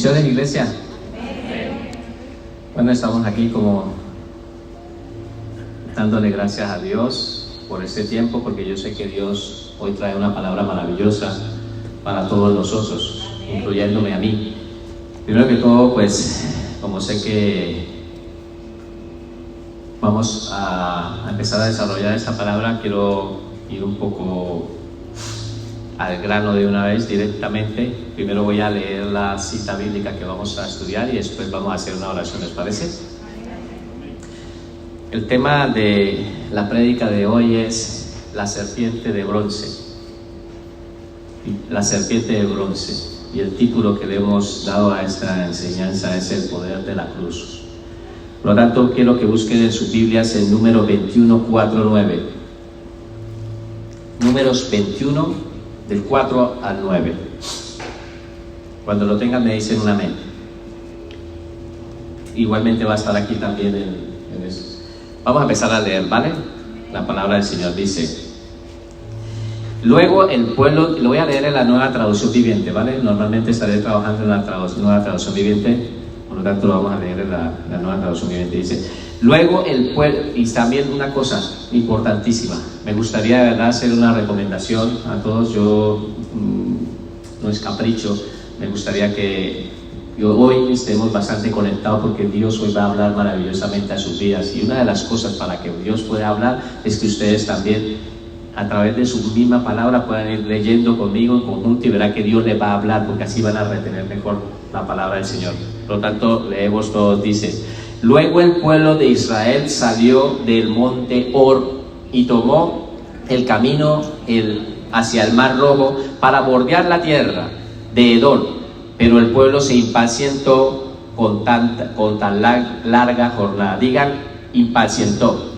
Bendiciones, iglesia. Bueno, estamos aquí como dándole gracias a Dios por este tiempo, porque yo sé que Dios hoy trae una palabra maravillosa para todos nosotros, incluyéndome a mí. Primero que todo, pues, como sé que vamos a empezar a desarrollar esta palabra, quiero ir un poco al grano de una vez directamente. Primero voy a leer la cita bíblica que vamos a estudiar y después vamos a hacer una oración, ¿les parece? El tema de la prédica de hoy es la serpiente de bronce. La serpiente de bronce. Y el título que le hemos dado a esta enseñanza es el poder de la cruz. Por lo tanto, quiero que busquen en sus Biblias el número 21:4-9. Números 21, del 4 al 9. Cuando lo tengan me dicen un amén. Igualmente va a estar aquí también en eso. Vamos a empezar a leer, ¿vale? La palabra del Señor dice: luego el pueblo, lo voy a leer en la Nueva Traducción Viviente, ¿vale? Normalmente estaré trabajando en la Nueva Traducción Viviente, por lo tanto lo vamos a leer en la Nueva Traducción Viviente. Dice: luego el pueblo, y también una cosa importantísima, me gustaría de verdad hacer una recomendación a todos. Yo no es capricho, me gustaría que hoy estemos bastante conectados, porque Dios hoy va a hablar maravillosamente a sus vidas, y una de las cosas para que Dios pueda hablar es que ustedes también a través de su misma palabra puedan ir leyendo conmigo en conjunto, y verá que Dios les va a hablar, porque así van a retener mejor la palabra del Señor. Por lo tanto, leemos todos. Dice: luego el pueblo de Israel salió del monte Hor y tomó el camino hacia el Mar Rojo para bordear la tierra de Edom. Pero el pueblo se impacientó con tan larga jornada. Digan, impacientó.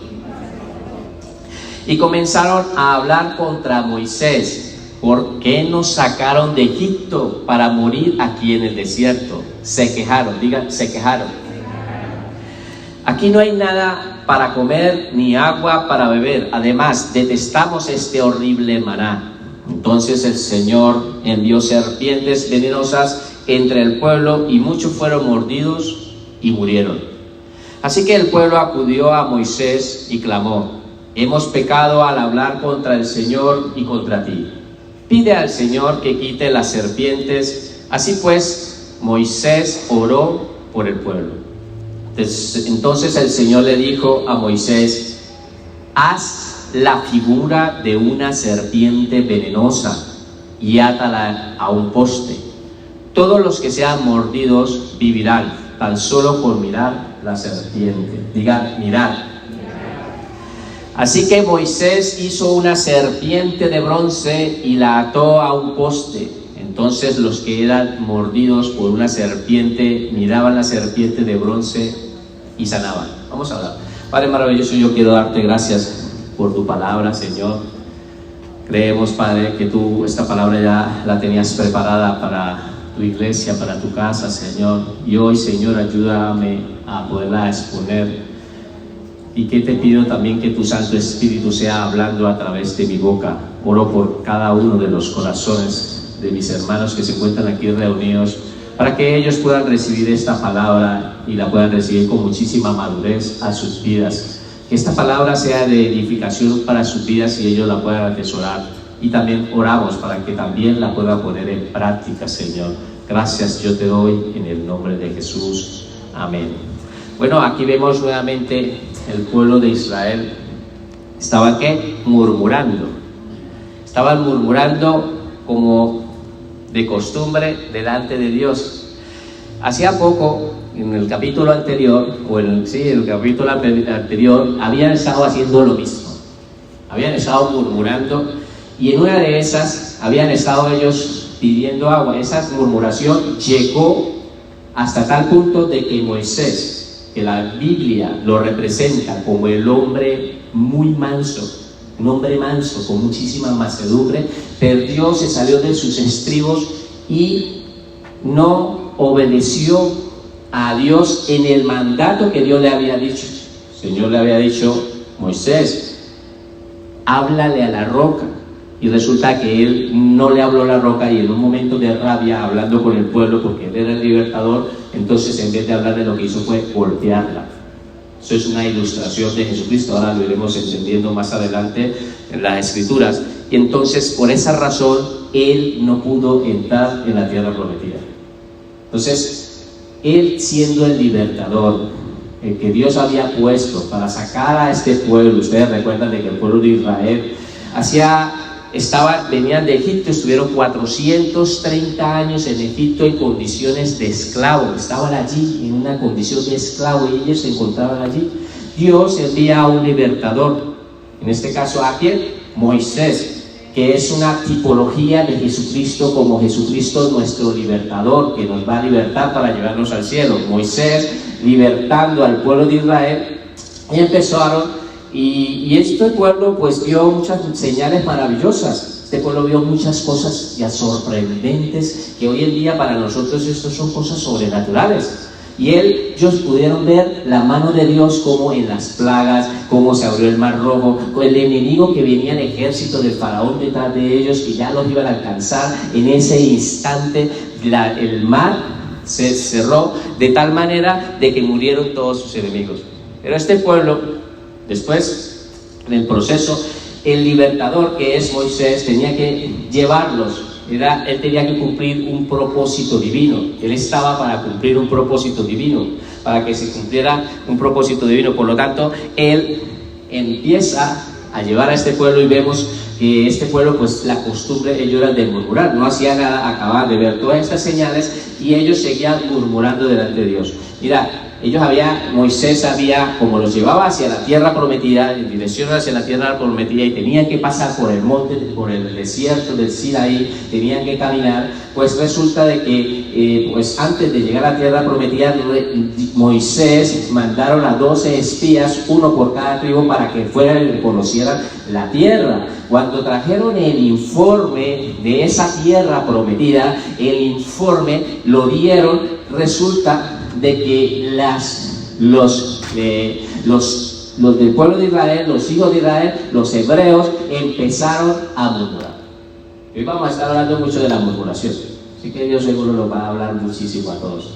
Y comenzaron a hablar contra Moisés: ¿por qué nos sacaron de Egipto para morir aquí en el desierto? Se quejaron, digan, se quejaron. Aquí no hay nada para comer ni agua para beber. Además, detestamos este horrible maná. Entonces el Señor envió serpientes venenosas entre el pueblo, y muchos fueron mordidos y murieron. Así que el pueblo acudió a Moisés y clamó: hemos pecado al hablar contra el Señor y contra ti. Pide al Señor que quite las serpientes. Así pues, Moisés oró por el pueblo. Entonces el Señor le dijo a Moisés: haz la figura de una serpiente venenosa y átala a un poste. Todos los que sean mordidos vivirán, tan solo por mirar la serpiente. Digan, mirar. Así que Moisés hizo una serpiente de bronce y la ató a un poste. Entonces los que eran mordidos por una serpiente miraban la serpiente de bronce y sanaban. Vamos a hablar. Padre maravilloso, yo quiero darte gracias por tu palabra, Señor. Creemos, Padre, que tú esta palabra ya la tenías preparada para tu iglesia, para tu casa, Señor. Y hoy, Señor, ayúdame a poderla exponer. Y que te pido también que tu Santo Espíritu sea hablando a través de mi boca. Oro por cada uno de los corazones de mis hermanos que se encuentran aquí reunidos, para que ellos puedan recibir esta palabra y la puedan recibir con muchísima madurez a sus vidas. Que esta palabra sea de edificación para sus vidas y ellos la puedan atesorar. Y también oramos para que también la puedan poner en práctica, Señor. Gracias yo te doy en el nombre de Jesús. Amén. Bueno, aquí vemos nuevamente el pueblo de Israel. ¿Estaban qué? Murmurando. Estaban murmurando como de costumbre delante de Dios. Hacía poco, en el capítulo anterior, el capítulo anterior, habían estado haciendo lo mismo. Habían estado murmurando, y en una de esas habían estado ellos pidiendo agua. Esa murmuración llegó hasta tal punto de que Moisés, que la Biblia lo representa como el hombre muy manso, un hombre manso con muchísima mansedumbre, perdió, se salió de sus estribos y no obedeció a Dios en el mandato que Dios le había dicho. El Señor le había dicho: Moisés, háblale a la roca. Y Y resulta que él no le habló a la roca, y en un momento de rabia, hablando con el pueblo, porque él era el libertador, entonces en vez de hablarle, lo que hizo fue golpearla. Eso es una ilustración de Jesucristo, ahora lo iremos entendiendo más adelante en las Escrituras. Y entonces, por esa razón, él no pudo entrar en la tierra prometida. Entonces, él, siendo el libertador, el que Dios había puesto para sacar a este pueblo, ustedes recuerdan de que el pueblo de Israel venían de Egipto, estuvieron 430 años en Egipto en condiciones de esclavo, estaban allí en una condición de esclavo y ellos se encontraban allí. Dios envía a un libertador, en este caso ¿a quién? Moisés, que es una tipología de Jesucristo, como Jesucristo nuestro libertador, que nos va a libertar para llevarnos al cielo. Moisés libertando al pueblo de Israel, y empezaron. Y este pueblo pues vio muchas señales maravillosas. Este pueblo vio muchas cosas ya sorprendentes, que hoy en día para nosotros estos son cosas sobrenaturales. Y ellos pudieron ver la mano de Dios, como en las plagas, cómo se abrió el mar rojo, con el enemigo que venía, el ejército del faraón detrás de ellos, que ya los iban a alcanzar. En ese instante el mar se cerró de tal manera de que murieron todos sus enemigos. Pero este pueblo, después, en el proceso, el libertador, que es Moisés, tenía que llevarlos. Él tenía que cumplir un propósito divino. Él estaba para cumplir un propósito divino, para que se cumpliera un propósito divino. Por lo tanto, él empieza a llevar a este pueblo, y vemos que este pueblo, pues la costumbre, ellos eran de murmurar, no hacía nada, acababan de ver todas estas señales y ellos seguían murmurando delante de Dios. Mira, Moisés sabía cómo los llevaba hacia la tierra prometida, en dirección hacia la tierra prometida, y tenían que pasar por el monte, por el desierto del Sinaí, tenían que caminar. Pues resulta de que pues antes de llegar a la tierra prometida, Moisés mandaron a 12 espías, uno por cada tribu, para que fueran y conocieran la tierra. Cuando trajeron el informe de esa tierra prometida, el informe lo dieron, resulta de que los del pueblo de Israel, los hijos de Israel, los hebreos, empezaron a murmurar. Hoy vamos a estar hablando mucho de la murmuración, así que Dios seguro nos va a hablar muchísimo a todos.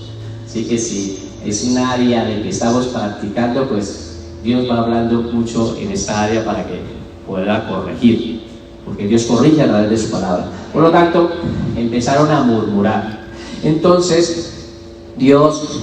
Así que si es un área de que estamos practicando, pues Dios va hablando mucho en esta área para que pueda corregir, porque Dios corrige a través de su palabra. Por lo tanto, empezaron a murmurar. Entonces Dios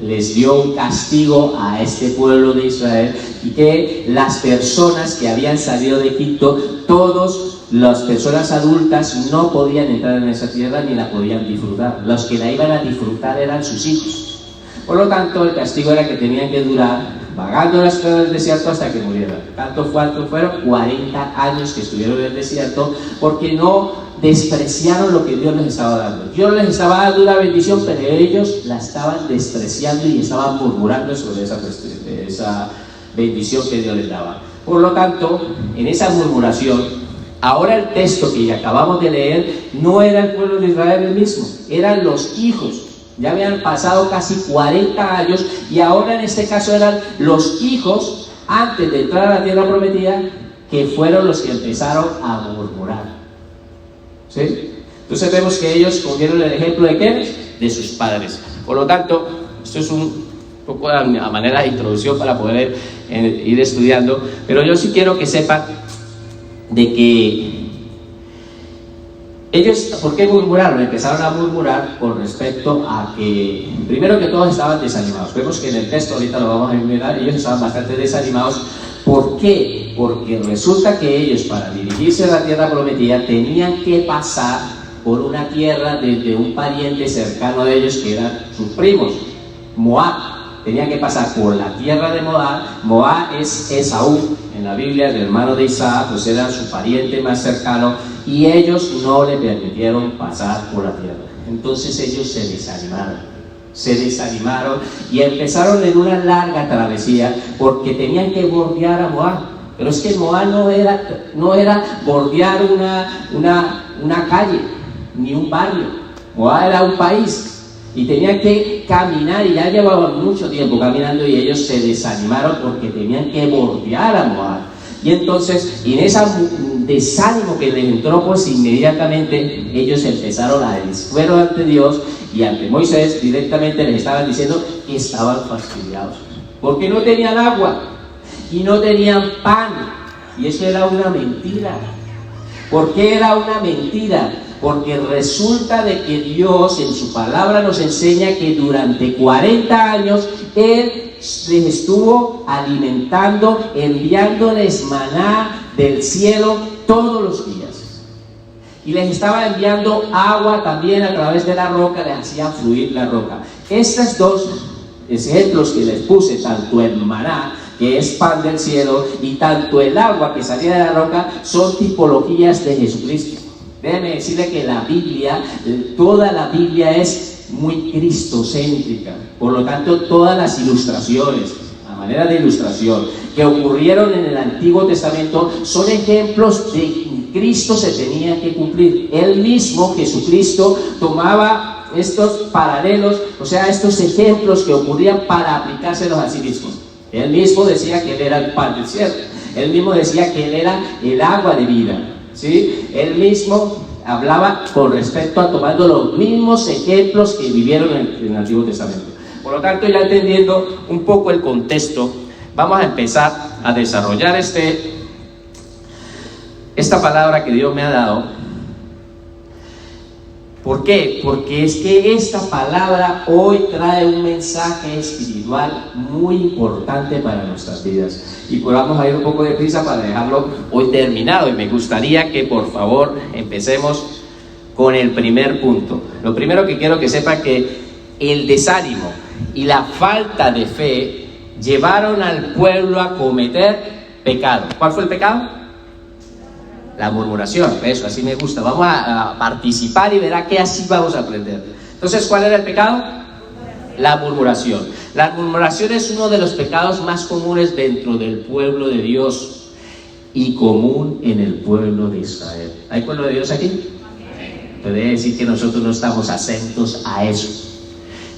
les dio un castigo a este pueblo de Israel, y que las personas que habían salido de Egipto, todas las personas adultas, no podían entrar en esa tierra ni la podían disfrutar. Los que la iban a disfrutar eran sus hijos. Por lo tanto, el castigo era que tenían que durar vagando las pruebas del desierto hasta que murieran. Fueron 40 años que estuvieron en el desierto, porque no despreciaron lo que Dios les estaba dando. Dios les estaba dando una bendición, pero ellos la estaban despreciando y estaban murmurando sobre esa bendición que Dios les daba. Por lo tanto, en esa murmuración, ahora el texto que acabamos de leer no era el pueblo de Israel el mismo, eran los hijos. Ya habían pasado casi 40 años, y ahora en este caso eran los hijos, antes de entrar a la tierra prometida, que fueron los que empezaron a murmurar. ¿Sí? Entonces vemos que ellos cogieron el ejemplo de ¿qué? De sus padres. Por lo tanto, esto es un poco a manera de introducción para poder ir estudiando, pero yo sí quiero que sepan de que ellos, ¿por qué murmuraron? Empezaron a murmurar con respecto a que, primero que todos estaban desanimados. Vemos que en el texto, ahorita lo vamos a mirar, ellos estaban bastante desanimados. ¿Por qué? Porque resulta que ellos, para dirigirse a la tierra prometida, tenían que pasar por una tierra de un pariente cercano de ellos, que eran sus primos, Moab. Tenían que pasar por la tierra de Moab. Moab es Esaú en la Biblia, el hermano de Isaac, pues era su pariente más cercano, y ellos no le permitieron pasar por la tierra. Entonces ellos se desanimaron y empezaron en una larga travesía, porque tenían que bordear a Moab. Pero es que Moab no era bordear una calle ni un barrio. Moab era un país, y tenían que caminar, y ya llevaban mucho tiempo caminando, y ellos se desanimaron porque tenían que bordear a Moab. Y entonces, en ese desánimo que les entró, pues inmediatamente ellos empezaron fueron ante Dios y ante Moisés directamente les estaban diciendo que estaban fastidiados, porque no tenían agua y no tenían pan, y eso era una mentira. ¿Por qué era una mentira? Porque resulta de que Dios en su palabra nos enseña que durante 40 años Él les estuvo alimentando, enviándoles maná del cielo todos los días. Y les estaba enviando agua también a través de la roca, les hacía fluir la roca. Estos dos ejemplos que les puse, tanto el maná, que es pan del cielo, y tanto el agua que salía de la roca, son tipologías de Jesucristo. Déjenme decirle que la Biblia, toda la Biblia es muy cristocéntrica. Por lo tanto, todas las ilustraciones, a manera de ilustración, que ocurrieron en el Antiguo Testamento son ejemplos de que Cristo se tenía que cumplir. Él mismo, Jesucristo, tomaba estos paralelos, o sea, estos ejemplos que ocurrían para aplicárselos a sí mismo. Él mismo decía que Él era el pan del cielo. Él mismo decía que Él era el agua de vida, ¿sí? Él mismo hablaba con respecto a tomando los mismos ejemplos que vivieron en el Antiguo Testamento. Por lo tanto, ya entendiendo un poco el contexto, vamos a empezar a desarrollar esta palabra que Dios me ha dado. ¿Por qué? Porque es que esta palabra hoy trae un mensaje espiritual muy importante para nuestras vidas. Y pues vamos a ir un poco de prisa para dejarlo hoy terminado. Y me gustaría que por favor empecemos con el primer punto. Lo primero que quiero que sepa que el desánimo y la falta de fe llevaron al pueblo a cometer pecado. ¿Cuál fue el pecado? La murmuración. Eso, así me gusta. Vamos a participar y verá que así vamos a aprender. Entonces, ¿cuál era el pecado? La murmuración. La murmuración es uno de los pecados más comunes dentro del pueblo de Dios y común en el pueblo de Israel. ¿Hay pueblo de Dios aquí? Puede decir que nosotros no estamos atentos a eso.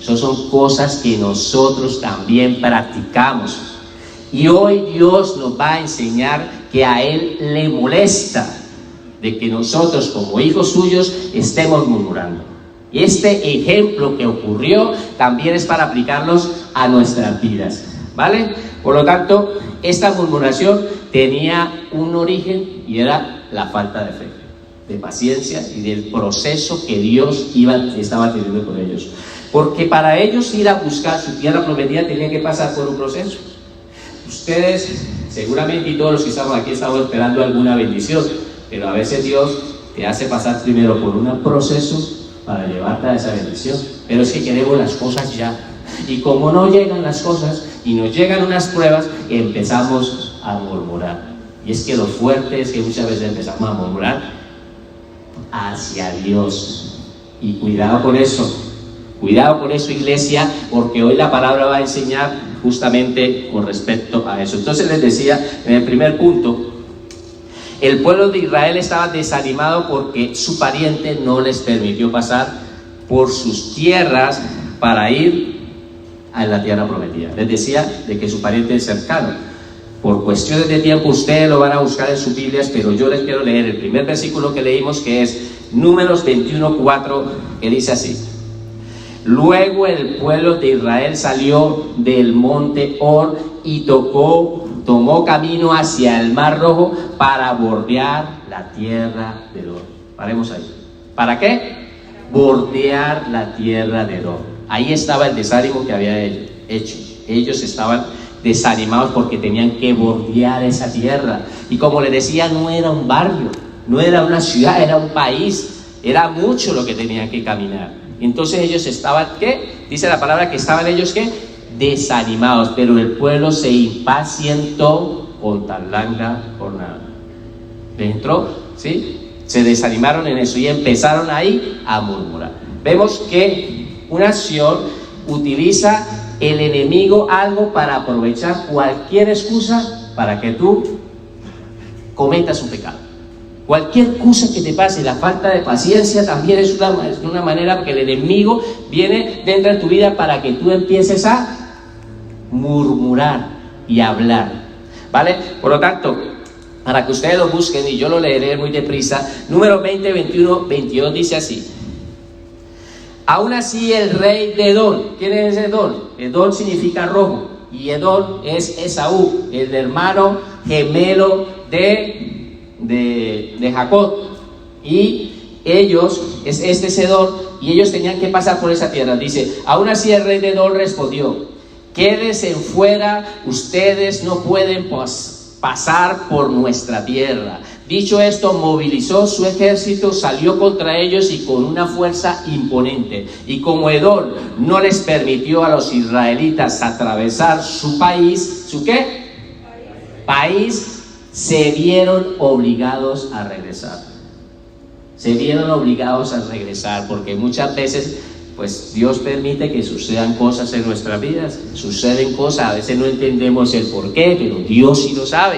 Esas son cosas que nosotros también practicamos. Y hoy Dios nos va a enseñar que a Él le molesta de que nosotros como hijos suyos estemos murmurando. Y este ejemplo que ocurrió también es para aplicarlos a nuestras vidas, ¿vale? Por lo tanto, esta murmuración tenía un origen y era la falta de fe, de paciencia y del proceso que Dios estaba teniendo con ellos. Porque para ellos ir a buscar su tierra prometida tenían que pasar por un proceso. Ustedes, seguramente, y todos los que estamos aquí, estamos esperando alguna bendición, pero a veces Dios te hace pasar primero por un proceso para llevarte a esa bendición. Pero es que queremos las cosas ya. Y como no llegan las cosas y nos llegan unas pruebas, empezamos a murmurar. Y es que lo fuerte es que muchas veces empezamos a murmurar hacia Dios. Y cuidado con eso. Cuidado con eso, iglesia, porque hoy la palabra va a enseñar justamente con respecto a eso. Entonces les decía en el primer punto, el pueblo de Israel estaba desanimado porque su pariente no les permitió pasar por sus tierras para ir a la tierra prometida. Les decía de que su pariente es cercano. Por cuestiones de tiempo ustedes lo van a buscar en sus Biblias, pero yo les quiero leer el primer versículo que leímos, que es Números 21:4, que dice así: Luego el pueblo de Israel salió del monte Hor y tomó camino hacia el Mar Rojo para bordear la tierra de Edom. Paremos ahí. ¿Para qué? Bordear la tierra de Edom. Ahí estaba el desánimo que había hecho. Ellos estaban desanimados porque tenían que bordear esa tierra. Y como les decía, no era un barrio, no era una ciudad, era un país. Era mucho lo que tenían que caminar. Entonces ellos estaban, ¿qué? Dice la palabra que estaban ellos, ¿qué? Desanimados, pero el pueblo se impacientó con tan larga jornada. ¿Entró? ¿Sí? Se desanimaron en eso y empezaron ahí a murmurar. Vemos que una acción utiliza el enemigo algo para aprovechar cualquier excusa para que tú cometas un pecado. Cualquier cosa que te pase, la falta de paciencia también es una manera porque el enemigo viene dentro de tu vida para que tú empieces a murmurar y hablar, ¿vale? Por lo tanto, para que ustedes lo busquen y yo lo leeré muy deprisa. Número 20, 21, 22 dice así: aún así el rey de Edom, ¿quién es Edom? Edom significa rojo, y Edom es Esaú, el hermano gemelo de Jacob, y ellos, este es Edom, y ellos tenían que pasar por esa tierra. Dice: aún así el rey de Edom respondió: quédense fuera, ustedes no pueden pasar por nuestra tierra. Dicho esto, movilizó su ejército, salió contra ellos y con una fuerza imponente. Y como Edom no les permitió a los israelitas atravesar su país, ¿su qué? País, se vieron obligados a regresar. Se vieron obligados a regresar, porque muchas veces pues Dios permite que sucedan cosas en nuestras vidas. Suceden cosas, a veces no entendemos el por qué, pero Dios sí lo sabe.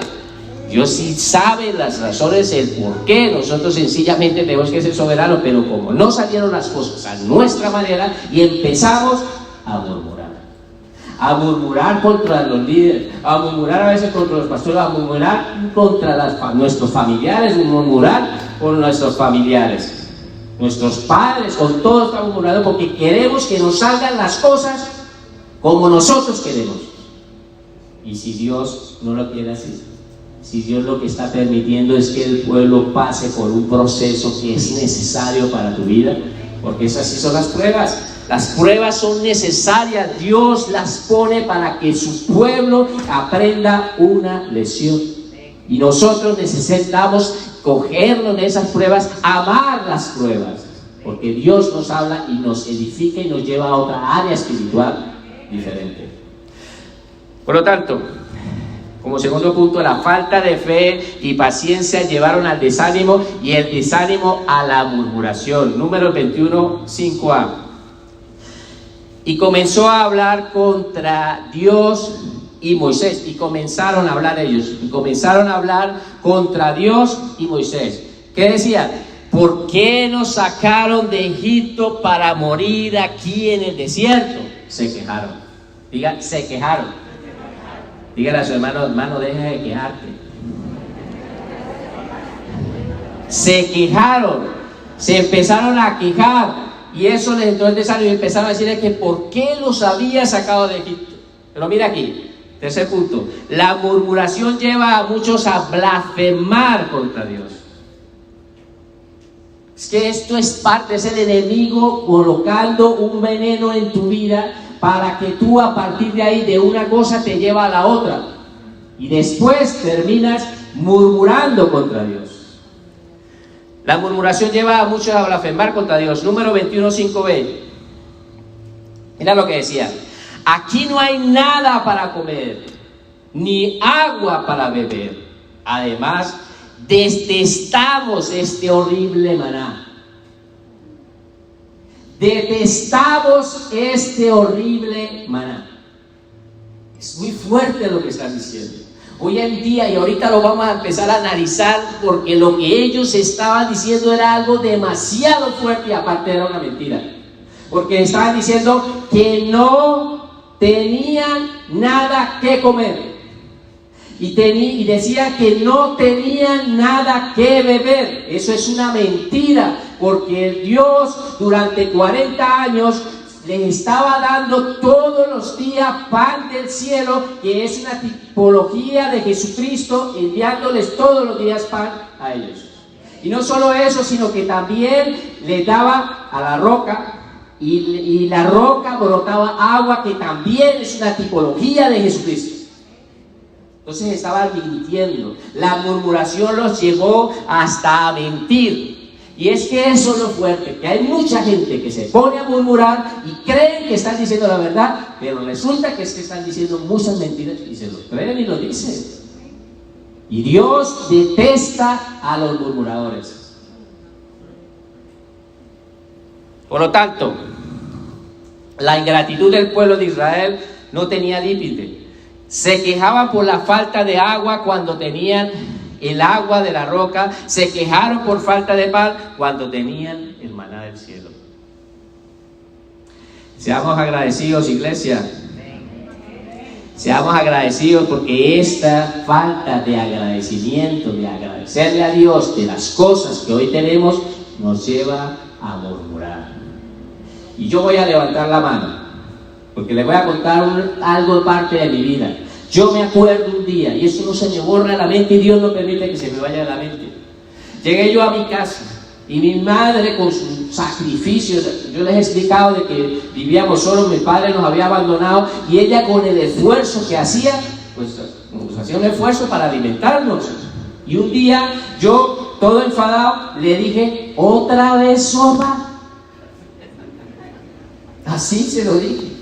Dios sí sabe las razones, el por qué. Nosotros sencillamente tenemos que ser soberanos, pero como no salieron las cosas a nuestra manera, y empezamos a murmurar contra los líderes, a murmurar a veces contra los pastores, a murmurar contra nuestros familiares, murmurar con nuestros familiares, nuestros padres, con todos estamos murmurando porque queremos que nos salgan las cosas como nosotros queremos. Y si Dios no lo quiere así, si Dios lo que está permitiendo es que el pueblo pase por un proceso que es necesario para tu vida, porque esas sí son las pruebas. Las pruebas son necesarias, Dios las pone para que su pueblo aprenda una lección. Y nosotros necesitamos cogernos de esas pruebas, amar las pruebas, porque Dios nos habla y nos edifica y nos lleva a otra área espiritual diferente. Por lo tanto, como segundo punto, la falta de fe y paciencia llevaron al desánimo, y el desánimo a la murmuración. Número 21, 5a. Y comenzó a hablar contra Dios y Moisés, y comenzaron a hablar ellos, y comenzaron a hablar contra Dios y Moisés. ¿Qué decían? ¿Por qué nos sacaron de Egipto para morir aquí en el desierto? Se quejaron. Diga, se quejaron. Dígale a su hermano: hermano, deja de quejarte. Se quejaron, se empezaron a quejar. Y eso les entró el desánimo y empezaron a decirle que por qué los había sacado de Egipto. Pero mira aquí, tercer punto: la murmuración lleva a muchos a blasfemar contra Dios. Es que esto es parte, es el enemigo colocando un veneno en tu vida para que tú a partir de ahí, de una cosa te lleva a la otra. Y después terminas murmurando contra Dios. La murmuración lleva a muchos a blasfemar contra Dios. Número 21, 5b. Mira lo que decía: aquí no hay nada para comer, ni agua para beber. Además, detestamos este horrible maná. Detestamos este horrible maná. Es muy fuerte lo que estás diciendo. Hoy en día, y ahorita lo vamos a empezar a analizar, porque lo que ellos estaban diciendo era algo demasiado fuerte, y aparte era una mentira, porque estaban diciendo que no tenían nada que comer, y decían que no tenían nada que beber. Eso es una mentira, porque Dios durante 40 años les estaba dando todos los días pan del cielo, que es una tipología de Jesucristo, enviándoles todos los días pan a ellos. Y no solo eso, sino que también les daba a la roca, y la roca brotaba agua, que también es una tipología de Jesucristo. Entonces estaban mintiendo. La murmuración los llevó hasta a mentir. Y es que eso es lo fuerte, que hay mucha gente que se pone a murmurar y creen que están diciendo la verdad, pero resulta que es que están diciendo muchas mentiras y se lo creen y lo dicen. Y Dios detesta a los murmuradores. Por lo tanto, la ingratitud del pueblo de Israel no tenía límite. Se quejaban por la falta de agua cuando tenían el agua de la roca, se quejaron por falta de pan cuando tenían el maná del cielo. Seamos agradecidos, iglesia. Seamos agradecidos, porque esta falta de agradecimiento, de agradecerle a Dios de las cosas que hoy tenemos, nos lleva a murmurar. Y yo voy a levantar la mano, porque les voy a contar algo de parte de mi vida. Yo me acuerdo un día, y eso no se me borra de la mente, y Dios no permite que se me vaya de la mente. Llegué yo a mi casa, y mi madre con sus sacrificios, yo les he explicado de que vivíamos solos, mi padre nos había abandonado, y ella con el esfuerzo que hacía, pues hacía un esfuerzo para alimentarnos. Y un día yo, todo enfadado, le dije: ¿otra vez sopa? Así se lo dije.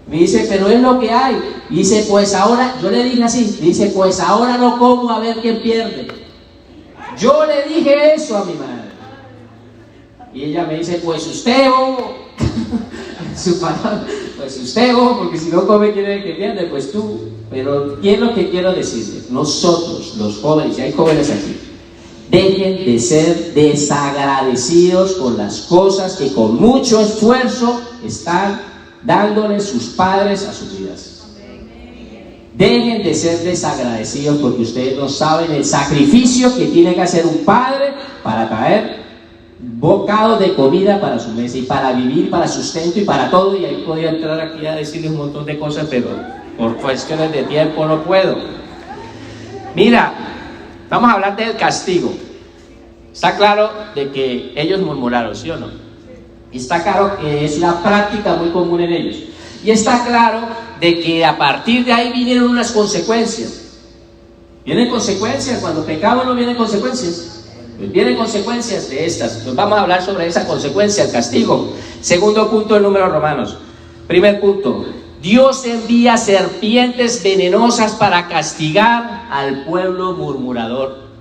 Me dice: pero es lo que hay. Y dice: pues ahora, yo le dije así, dice: pues ahora no como, a ver quién pierde. Yo le dije eso a mi madre. Y ella me dice: pues usted, bobo. Su palabra: pues usted, bobo, porque si no come, quiere que pierde, pues tú. Pero ¿qué es lo que quiero decirle? Nosotros, los jóvenes, y hay jóvenes aquí, dejen de ser desagradecidos con las cosas que con mucho esfuerzo están dándoles sus padres a sus vidas. Dejen de ser desagradecidos, porque ustedes no saben el sacrificio que tiene que hacer un padre para traer bocados de comida para su mesa, y para vivir, para sustento y para todo. Y ahí podría entrar aquí a decirles un montón de cosas, pero por cuestiones de tiempo no puedo. Mira, vamos a hablar del castigo. Está claro de que ellos murmuraron, ¿sí o no? Y está claro que es una práctica muy común en ellos. Y está claro de que a partir de ahí vinieron unas consecuencias. ¿Vienen consecuencias? Cuando pecamos no vienen consecuencias. Pues vienen consecuencias de estas. Pues vamos a hablar sobre esa consecuencia, el castigo. Segundo punto del número Romanos. Primer punto: Dios envía serpientes venenosas para castigar al pueblo murmurador.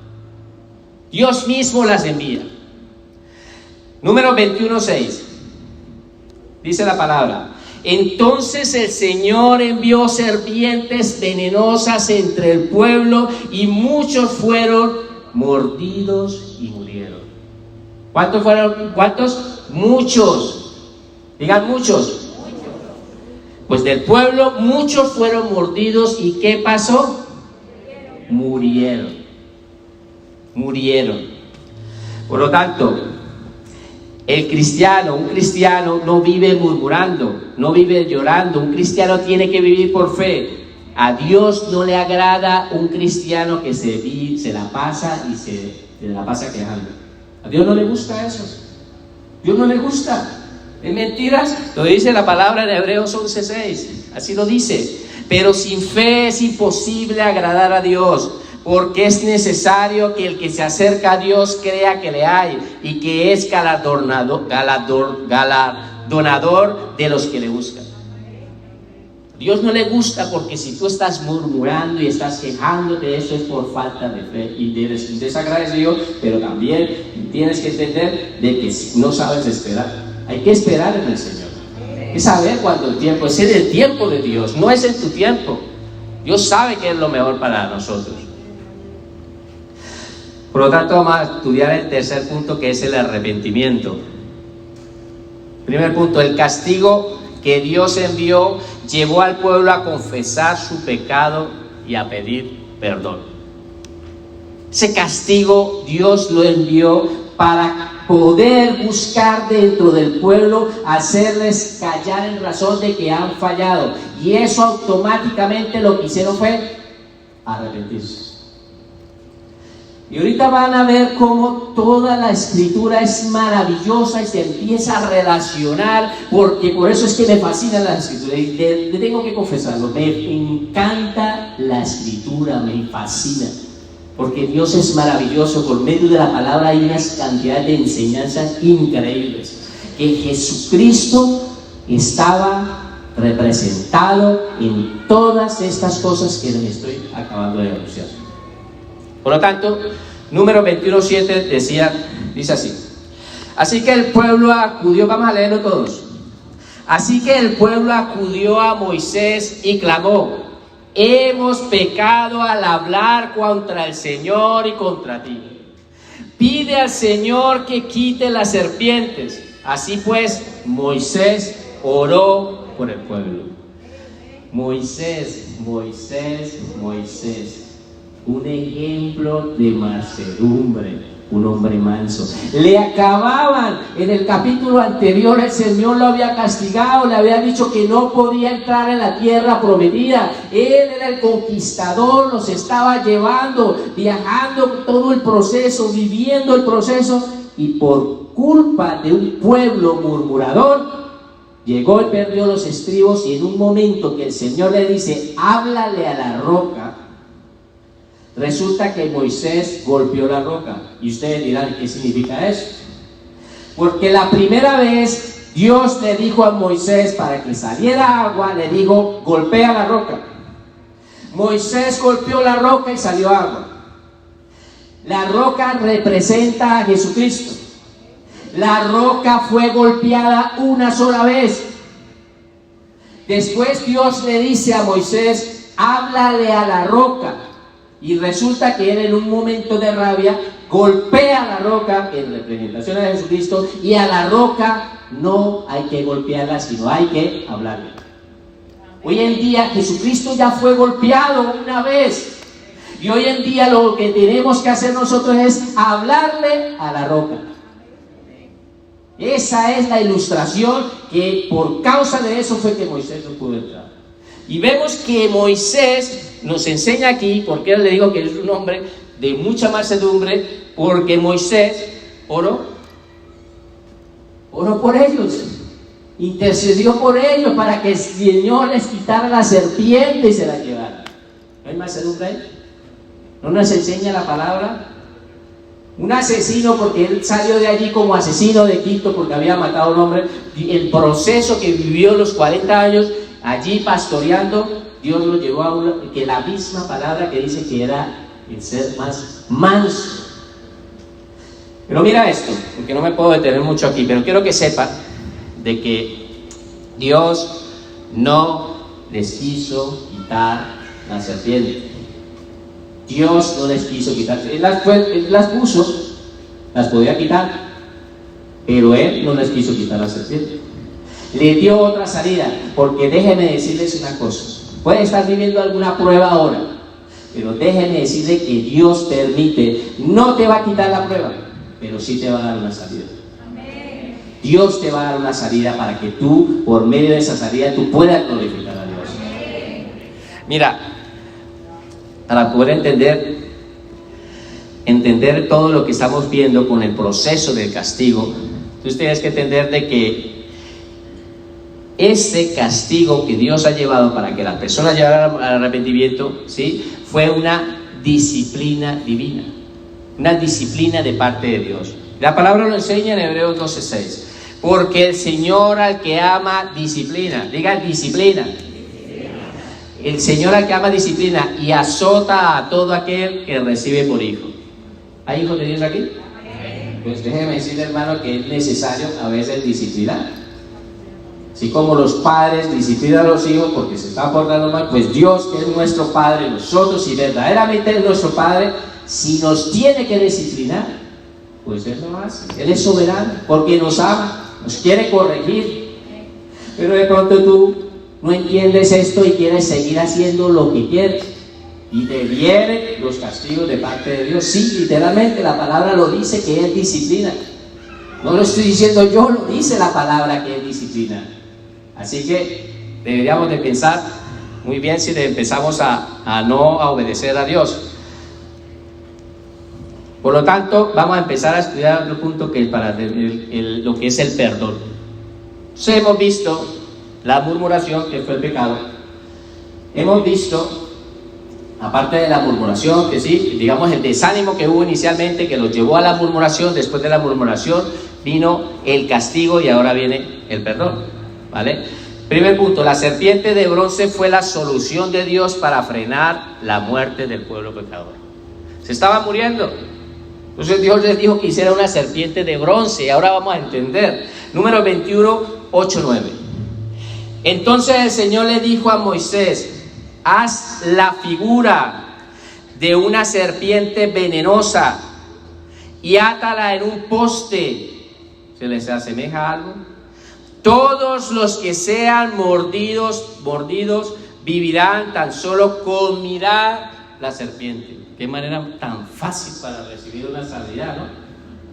Dios mismo las envía. Número 21:6. Dice la palabra: entonces el Señor envió serpientes venenosas entre el pueblo, y muchos fueron mordidos y murieron. ¿Cuántos fueron? ¿Cuántos? Muchos. Digan: muchos. Pues del pueblo muchos fueron mordidos, ¿y qué pasó? Murieron. Por lo tanto, un cristiano no vive murmurando, no vive llorando. Un cristiano tiene que vivir por fe. A Dios no le agrada un cristiano que se la pasa quejando. A Dios no le gusta eso. Dios no le gusta. ¿Es mentiras? Lo dice la palabra en Hebreos 11:6. Así lo dice. Pero sin fe es imposible agradar a Dios, porque es necesario que el que se acerca a Dios crea que le hay, y que es galardonador de los que le buscan. Dios no le gusta, porque si tú estás murmurando y estás quejándote, eso es por falta de fe y eres un desagradecido. Pero también tienes que entender de que no sabes esperar. Hay que esperar en el Señor. Es saber cuándo el tiempo es en el tiempo de Dios, no es en tu tiempo. Dios sabe que es lo mejor para nosotros. Por lo tanto, vamos a estudiar el tercer punto, que es el arrepentimiento. Primer punto: el castigo que Dios envió llevó al pueblo a confesar su pecado y a pedir perdón. Ese castigo Dios lo envió para poder buscar dentro del pueblo, hacerles callar en razón de que han fallado. Y eso automáticamente lo que hicieron fue arrepentirse. Y ahorita van a ver cómo toda la escritura es maravillosa y se empieza a relacionar, porque por eso es que me fascina la escritura. Y le tengo que confesarlo, me encanta la escritura, me fascina, porque Dios es maravilloso. Por medio de la palabra hay unas cantidades de enseñanzas increíbles, que Jesucristo estaba representado en todas estas cosas que les estoy acabando de anunciar. Por lo tanto, número 21:7 dice así: así que el pueblo acudió, vamos a leerlo todos. Así que el pueblo acudió a Moisés y clamó: hemos pecado al hablar contra el Señor y contra ti. Pide al Señor que quite las serpientes. Así pues, Moisés oró por el pueblo. Moisés, un ejemplo de mansedumbre, un hombre manso. Le acababan, en el capítulo anterior el Señor lo había castigado, le había dicho que no podía entrar en la tierra prometida. Él era el conquistador, los estaba llevando, viajando todo el proceso, viviendo el proceso, y por culpa de un pueblo murmurador, llegó y perdió los estribos, y en un momento que el Señor le dice, háblale a la roca, resulta que Moisés golpeó la roca. Y ustedes dirán, ¿qué significa eso? Porque la primera vez Dios le dijo a Moisés, para que saliera agua, le dijo, golpea la roca. Moisés golpeó la roca y salió agua. La roca representa a Jesucristo. La roca fue golpeada una sola vez. Después Dios le dice a Moisés, háblale a la roca. Y resulta que él, en un momento de rabia, golpea la roca en representación de Jesucristo, y a la roca no hay que golpearla, sino hay que hablarle. Hoy en día Jesucristo ya fue golpeado una vez, y hoy en día lo que tenemos que hacer nosotros es hablarle a la roca. Esa es la ilustración, que por causa de eso fue que Moisés no pudo entrar. Y vemos que Moisés nos enseña aquí, porque le digo que es un hombre de mucha mansedumbre, porque Moisés oró por ellos, intercedió por ellos para que el Señor les quitara la serpiente y se la llevara. ¿No hay mansedumbre ahí? ¿No nos enseña la palabra? Un asesino, porque él salió de allí como asesino de Egipto porque había matado a un hombre, el proceso que vivió los 40 años allí pastoreando, Dios lo llevó a que la misma palabra que dice que era el ser más manso. Pero mira esto, porque no me puedo detener mucho aquí, pero quiero que sepan de que Dios no les quiso quitar la serpiente. Dios no les quiso quitar, él las puso, las podía quitar, pero Él no les quiso quitar la serpiente. Le dio otra salida, porque déjenme decirles una cosa, puede estar viviendo alguna prueba ahora, pero déjenme decirle que Dios permite, no te va a quitar la prueba, pero sí te va a dar una salida. Amén. Dios te va a dar una salida para que tú, por medio de esa salida, tú puedas glorificar a Dios. Amén. Mira, para poder entender todo lo que estamos viendo con el proceso del castigo, tú tienes que entender de que este castigo que Dios ha llevado para que las personas llegaran al arrepentimiento, ¿sí?, fue una disciplina divina, una disciplina de parte de Dios. La palabra lo enseña en Hebreos 12:6, porque el Señor al que ama disciplina, diga disciplina. El Señor al que ama disciplina y azota a todo aquel que recibe por hijo. ¿Hay hijos de Dios aquí? Pues déjeme decirle, hermano, que es necesario a veces disciplinar. Así como los padres disciplinan a los hijos porque se están portando mal, pues Dios, que es nuestro Padre, nosotros, si verdaderamente es nuestro Padre, si nos tiene que disciplinar, pues Él lo hace. Él es soberano porque nos ama, nos quiere corregir. Pero de pronto tú no entiendes esto y quieres seguir haciendo lo que quieres, y te vienen los castigos de parte de Dios. Sí, literalmente la palabra lo dice, que es disciplina. No lo estoy diciendo yo, lo dice la palabra, que es disciplina. Así que deberíamos de pensar muy bien si empezamos a no obedecer a Dios. Por lo tanto, vamos a empezar a estudiar otro punto, que es para lo que es el perdón. Entonces, hemos visto la murmuración, que fue el pecado. Hemos visto, aparte de la murmuración, que sí, digamos el desánimo que hubo inicialmente, que los llevó a la murmuración. Después de la murmuración vino el castigo y ahora viene el perdón, ¿vale? Primer punto, la serpiente de bronce fue la solución de Dios para frenar la muerte del pueblo pecador. Se estaba muriendo, entonces Dios les dijo que hiciera una serpiente de bronce, y ahora vamos a entender. Número 21, 8-9. Entonces el Señor le dijo a Moisés: haz la figura de una serpiente venenosa y átala en un poste. ¿Se les asemeja algo? Todos los que sean mordidos vivirán tan solo con mirar la serpiente. Qué manera tan fácil para recibir una sanidad, ¿no?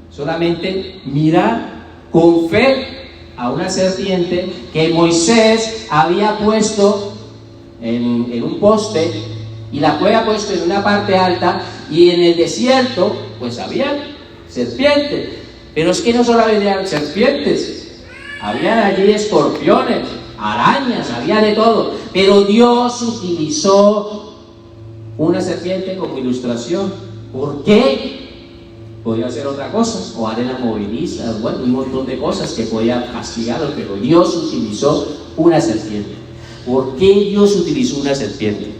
Solamente mirar con fe a una serpiente que Moisés había puesto en un poste, y la había puesto en una parte alta, y en el desierto pues había serpientes. Pero es que no solo había serpientes, había allí escorpiones, arañas, había de todo. Pero Dios utilizó una serpiente como ilustración. ¿Por qué? Podía hacer otra cosa, o arena movediza, bueno, un montón de cosas que podía castigarlo, pero Dios utilizó una serpiente. ¿Por qué Dios utilizó una serpiente?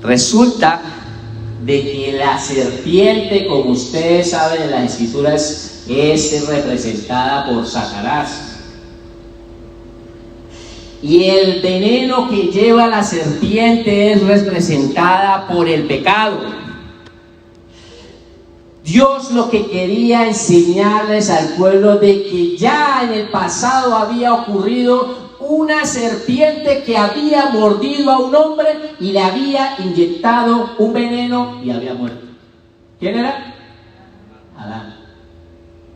Resulta de que la serpiente, como ustedes saben en las Escrituras, es representada por Satanás. Y el veneno que lleva la serpiente es representada por el pecado. Dios lo que quería enseñarles al pueblo de que ya en el pasado había ocurrido una serpiente que había mordido a un hombre y le había inyectado un veneno y había muerto. ¿Quién era? Adán.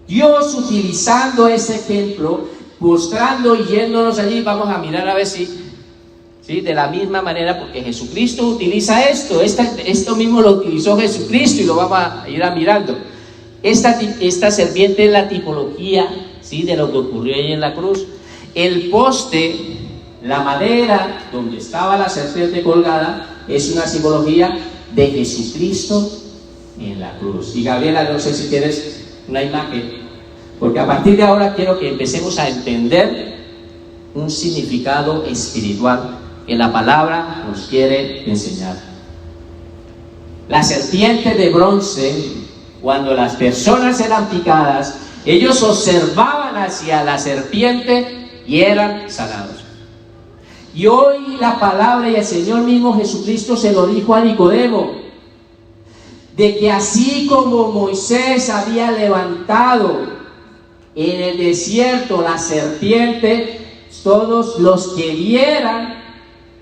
Dios, utilizando ese ejemplo, mostrando y yéndonos allí, vamos a mirar a ver si de la misma manera, porque Jesucristo utiliza esto mismo lo utilizó Jesucristo, y lo vamos a ir mirando. Esta serpiente es la tipología, ¿sí?, de lo que ocurrió ahí en la cruz. El poste, la madera donde estaba la serpiente colgada, es una simbología de Jesucristo en la cruz. Y Gabriela, no sé si tienes una imagen, porque a partir de ahora quiero que empecemos a entender un significado espiritual que la palabra nos quiere enseñar. La serpiente de bronce, cuando las personas eran picadas, ellos observaban hacia la serpiente y eran sanados. Y hoy la palabra y el Señor mismo Jesucristo se lo dijo a Nicodemo, de que así como Moisés había levantado en el desierto la serpiente, todos los que vieran,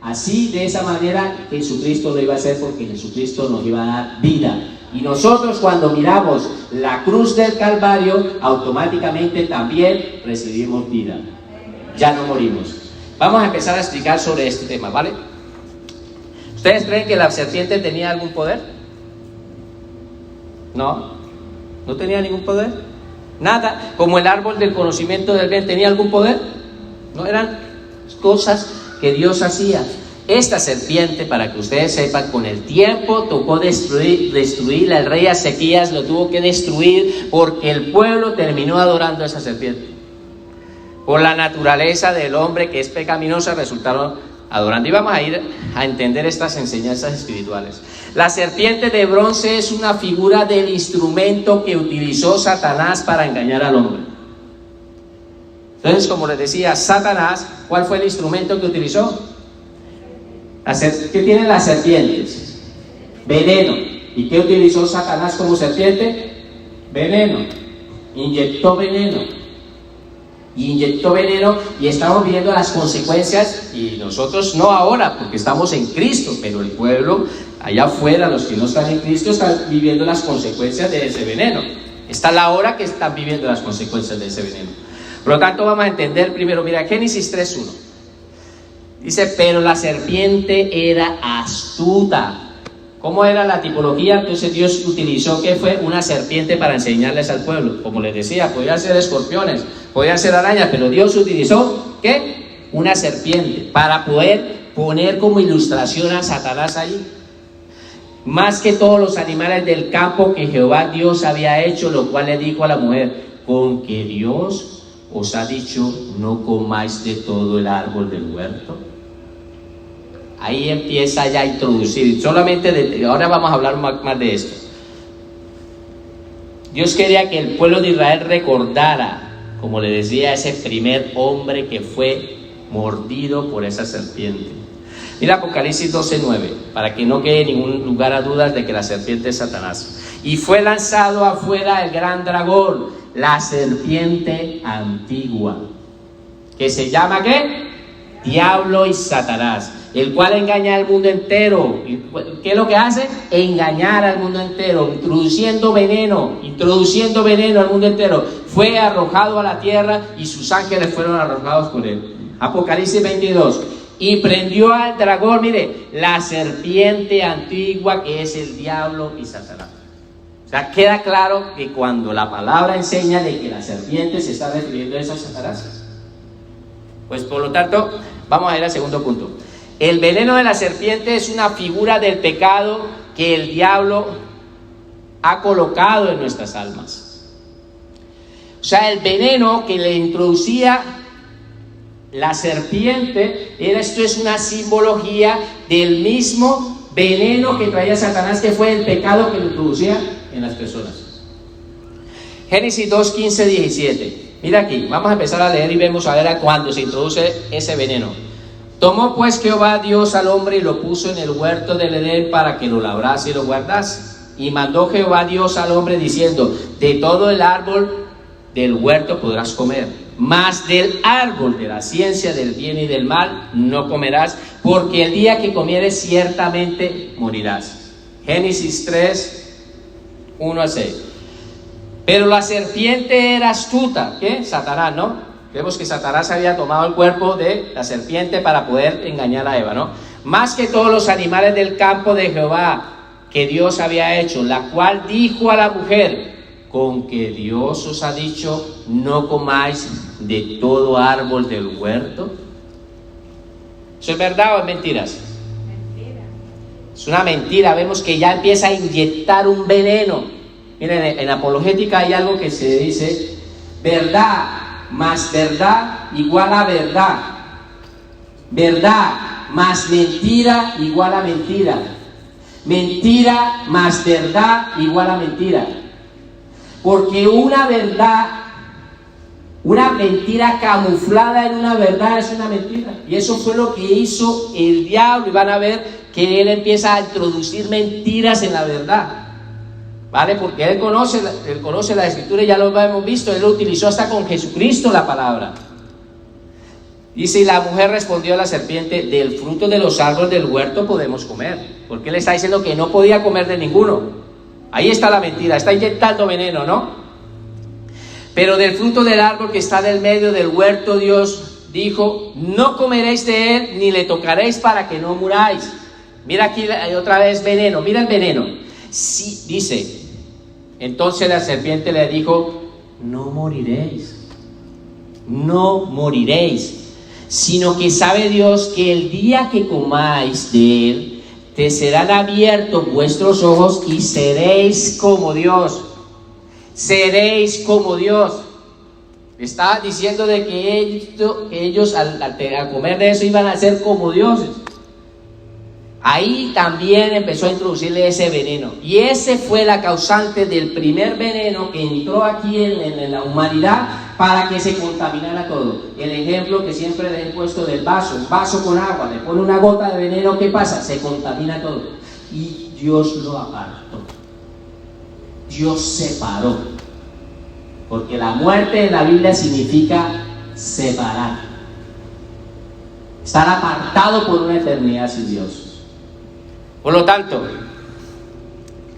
así de esa manera Jesucristo lo iba a hacer, porque Jesucristo nos iba a dar vida. Y nosotros, cuando miramos la cruz del Calvario, automáticamente también recibimos vida. Ya no morimos. Vamos a empezar a explicar sobre este tema, ¿vale? ¿Ustedes creen que la serpiente tenía algún poder? No, no tenía ningún poder. Nada. Como el árbol del conocimiento del bien, ¿tenía algún poder? No, eran cosas que Dios hacía. Esta serpiente, para que ustedes sepan, con el tiempo tocó destruirla. El rey Ezequías lo tuvo que destruir porque el pueblo terminó adorando a esa serpiente. Por la naturaleza del hombre, que es pecaminosa, resultaron adorando. Y vamos a ir a entender estas enseñanzas espirituales. La serpiente de bronce es una figura del instrumento que utilizó Satanás para engañar al hombre. Entonces, como les decía, Satanás, ¿cuál fue el instrumento que utilizó? ¿Qué tienen las serpientes? Veneno. ¿Y qué utilizó Satanás como serpiente? Veneno. Inyectó veneno. Y estamos viendo las consecuencias, y nosotros no ahora porque estamos en Cristo, pero el pueblo allá afuera, los que no están en Cristo, están viviendo las consecuencias de ese veneno. Esta es la hora que están viviendo las consecuencias de ese veneno. Por lo tanto, vamos a entender primero, mira, Génesis 3:1. Dice, pero la serpiente era astuta. ¿Cómo era la tipología? Entonces Dios utilizó, ¿qué fue? Una serpiente para enseñarles al pueblo. Como les decía, podían ser escorpiones, podían ser arañas, pero Dios utilizó, ¿qué? Una serpiente, para poder poner como ilustración a Satanás ahí. Más que todos los animales del campo que Jehová Dios había hecho, lo cual le dijo a la mujer, con que Dios os ha dicho, no comáis de todo el árbol del huerto. Ahí empieza ya a introducir, ahora vamos a hablar más de esto. Dios quería que el pueblo de Israel recordara, como le decía, ese primer hombre que fue mordido por esa serpiente. Mira Apocalipsis 12:9, para que no quede ningún lugar a dudas de que la serpiente es Satanás. Y fue lanzado afuera el gran dragón, la serpiente antigua, que se llama ¿qué? diablo y Satanás, el cual engaña al mundo entero. ¿Qué es lo que hace? Engañar al mundo entero, introduciendo veneno al mundo entero. Fue arrojado a la tierra y sus ángeles fueron arrojados con él. Apocalipsis 22. Y prendió al dragón, mire, la serpiente antigua que es el diablo y Satanás. O sea, queda claro que cuando la palabra enseña de que la serpiente se está refiriendo a esos Satanás. Pues por lo tanto, vamos a ir al segundo punto. El veneno de la serpiente es una figura del pecado que el diablo ha colocado en nuestras almas. O sea, el veneno que le introducía la serpiente, esto es una simbología del mismo veneno que traía Satanás, que fue el pecado que lo introducía en las personas. Génesis 2, 15, 17. Mira aquí, vamos a empezar a leer y vemos a ver a cuándo se introduce ese veneno. Tomó pues Jehová Dios al hombre y lo puso en el huerto del Edén para que lo labrase y lo guardase. Y mandó Jehová Dios al hombre diciendo: de todo el árbol del huerto podrás comer, mas del árbol de la ciencia del bien y del mal no comerás, porque el día que comieres ciertamente morirás. Génesis 3, 1 a 6. Pero la serpiente era astuta, ¿qué? Satanás, ¿no? Vemos que Satanás había tomado el cuerpo de la serpiente para poder engañar a Eva, ¿no? Más que todos los animales del campo de Jehová que Dios había hecho, la cual dijo a la mujer: con que Dios os ha dicho, no comáis de todo árbol del huerto. ¿Eso es verdad o es mentiras? Mentira. Es una mentira. Vemos que ya empieza a inyectar un veneno. Miren, en apologética hay algo que se dice: verdad más verdad igual a verdad. Verdad más mentira igual a mentira. Mentira más verdad igual a mentira. Porque una verdad, una mentira camuflada en una verdad es una mentira. Y eso fue lo que hizo el diablo. Y van a ver que él empieza a introducir mentiras en la verdad, ¿vale? Porque él conoce la escritura y ya lo hemos visto. Él lo utilizó hasta con Jesucristo la palabra. Dice: y la mujer respondió a la serpiente: del fruto de los árboles del huerto podemos comer. Porque él está diciendo que no podía comer de ninguno. Ahí está la mentira, está inyectando veneno, ¿no? Pero del fruto del árbol que está del medio del huerto, Dios dijo: no comeréis de él, ni le tocaréis para que no muráis. Mira aquí otra vez veneno, mira el veneno. Sí, dice: entonces la serpiente le dijo: no moriréis, no moriréis, sino que sabe Dios que el día que comáis de él, te serán abiertos vuestros ojos y seréis como Dios. Seréis como Dios. Está diciendo de que ellos al comer de eso iban a ser como dioses. Ahí también empezó a introducirle ese veneno. Y ese fue la causante del primer veneno que entró aquí en la humanidad para que se contaminara todo. El ejemplo que siempre les he puesto del vaso. Un vaso con agua, le pone una gota de veneno, ¿qué pasa? Se contamina todo. Y Dios lo apartó. Dios separó. Porque la muerte en la Biblia significa separar. Estar apartado por una eternidad sin Dios. Por lo tanto,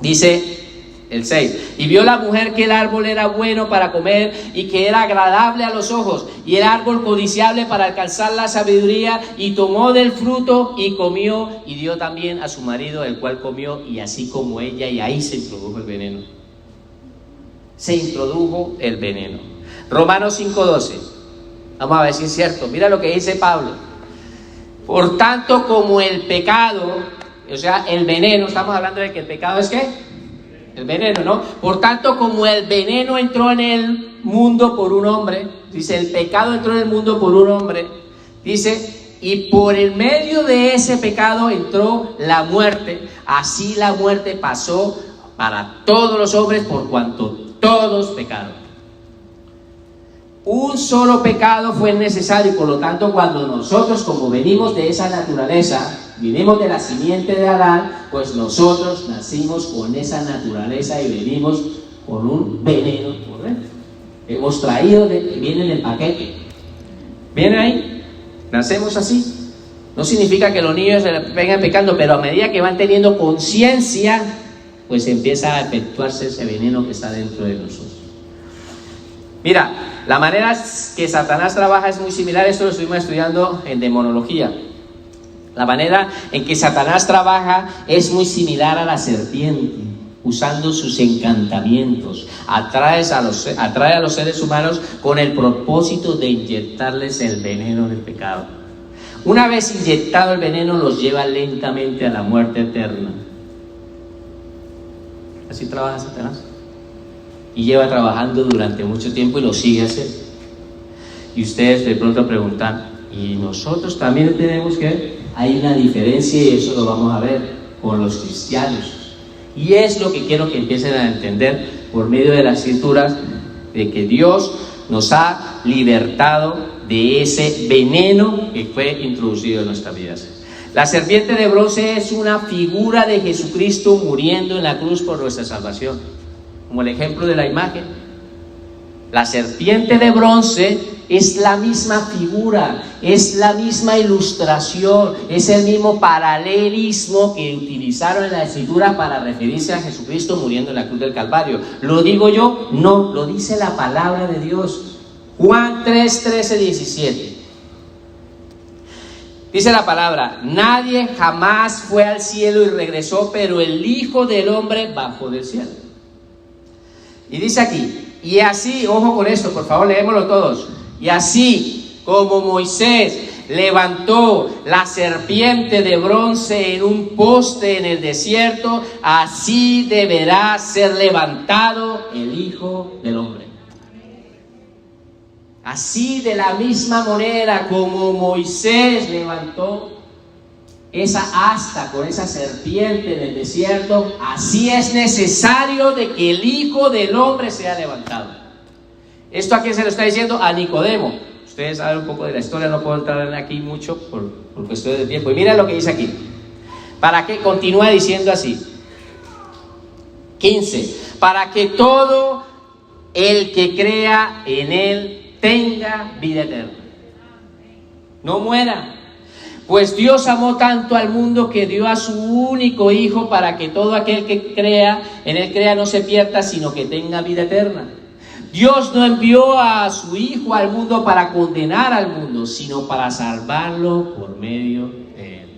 dice el 6: y vio la mujer que el árbol era bueno para comer y que era agradable a los ojos, y el árbol codiciable para alcanzar la sabiduría, y tomó del fruto y comió, y dio también a su marido, el cual comió, y así como ella. Y ahí se introdujo el veneno. Se introdujo el veneno. Romanos 5:12. Vamos a ver si es cierto. Mira lo que dice Pablo: por tanto, como el pecado, o sea, el veneno, estamos hablando de que el pecado es ¿qué? El veneno, ¿no? Por tanto, como el veneno entró en el mundo por un hombre, dice, el pecado entró en el mundo por un hombre, dice, y por el medio de ese pecado entró la muerte, así la muerte pasó para todos los hombres por cuanto todos pecaron. Un solo pecado fue necesario, y por lo tanto, cuando nosotros, como venimos de esa naturaleza, vinimos de la simiente de Adán, pues nosotros nacimos con esa naturaleza y venimos con un veneno por dentro. Hemos traído, viene en el paquete. ¿Viene ahí? Nacemos así. No significa que los niños vengan pecando, pero a medida que van teniendo conciencia, pues empieza a efectuarse ese veneno que está dentro de nosotros. Mira, la manera que Satanás trabaja es muy similar, esto lo estuvimos estudiando en demonología. La manera en que Satanás trabaja es muy similar a la serpiente, usando sus encantamientos. Atrae a los seres humanos con el propósito de inyectarles el veneno del pecado. Una vez inyectado el veneno, los lleva lentamente a la muerte eterna. Así trabaja Satanás. Y lleva trabajando durante mucho tiempo y lo sigue haciendo. Y ustedes de pronto preguntan, ¿y nosotros también tenemos que? Hay una diferencia y eso lo vamos a ver con los cristianos. Y es lo que quiero que empiecen a entender por medio de las escrituras, de que Dios nos ha libertado de ese veneno que fue introducido en nuestras vidas. La serpiente de bronce es una figura de Jesucristo muriendo en la cruz por nuestra salvación, como el ejemplo de la imagen. La serpiente de bronce es la misma figura, es la misma ilustración, es el mismo paralelismo que utilizaron en la escritura para referirse a Jesucristo muriendo en la cruz del Calvario. ¿Lo digo yo? No, lo dice la palabra de Dios. Juan 3, 13, 17. Dice la palabra: nadie jamás fue al cielo y regresó, pero el Hijo del Hombre bajó del cielo. Y dice aquí, y así, ojo con esto, por favor, leémoslo todos. Y así como Moisés levantó la serpiente de bronce en un poste en el desierto, así deberá ser levantado el Hijo del Hombre. Así, de la misma manera como Moisés levantó esa asta con esa serpiente en el desierto, así es necesario de que el Hijo del Hombre sea levantado. ¿Esto a quién se lo está diciendo? A Nicodemo. Ustedes saben un poco de la historia, no puedo entrar aquí mucho por cuestión de tiempo. Y mira lo que dice aquí. ¿Para qué? Continúa diciendo así. 15. Para que todo el que crea en Él tenga vida eterna. No muera. Pues Dios amó tanto al mundo que dio a su único Hijo para que todo aquel que crea en Él no se pierda, sino que tenga vida eterna. Dios no envió a su Hijo al mundo para condenar al mundo, sino para salvarlo por medio de Él.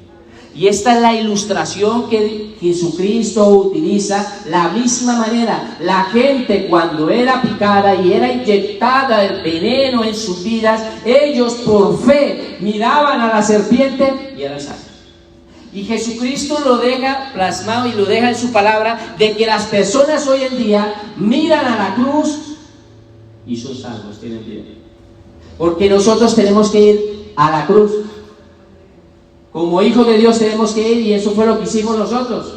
Y esta es la ilustración que Jesucristo utiliza, la misma manera. La gente, cuando era picada y era inyectada el veneno en sus vidas, ellos por fe miraban a la serpiente y eran sanos. Y Jesucristo lo deja plasmado y lo deja en su palabra, de que las personas hoy en día miran a la cruz y son salvos, tienen vida. Porque nosotros tenemos que ir a la cruz. Como hijos de Dios tenemos que ir, y eso fue lo que hicimos nosotros.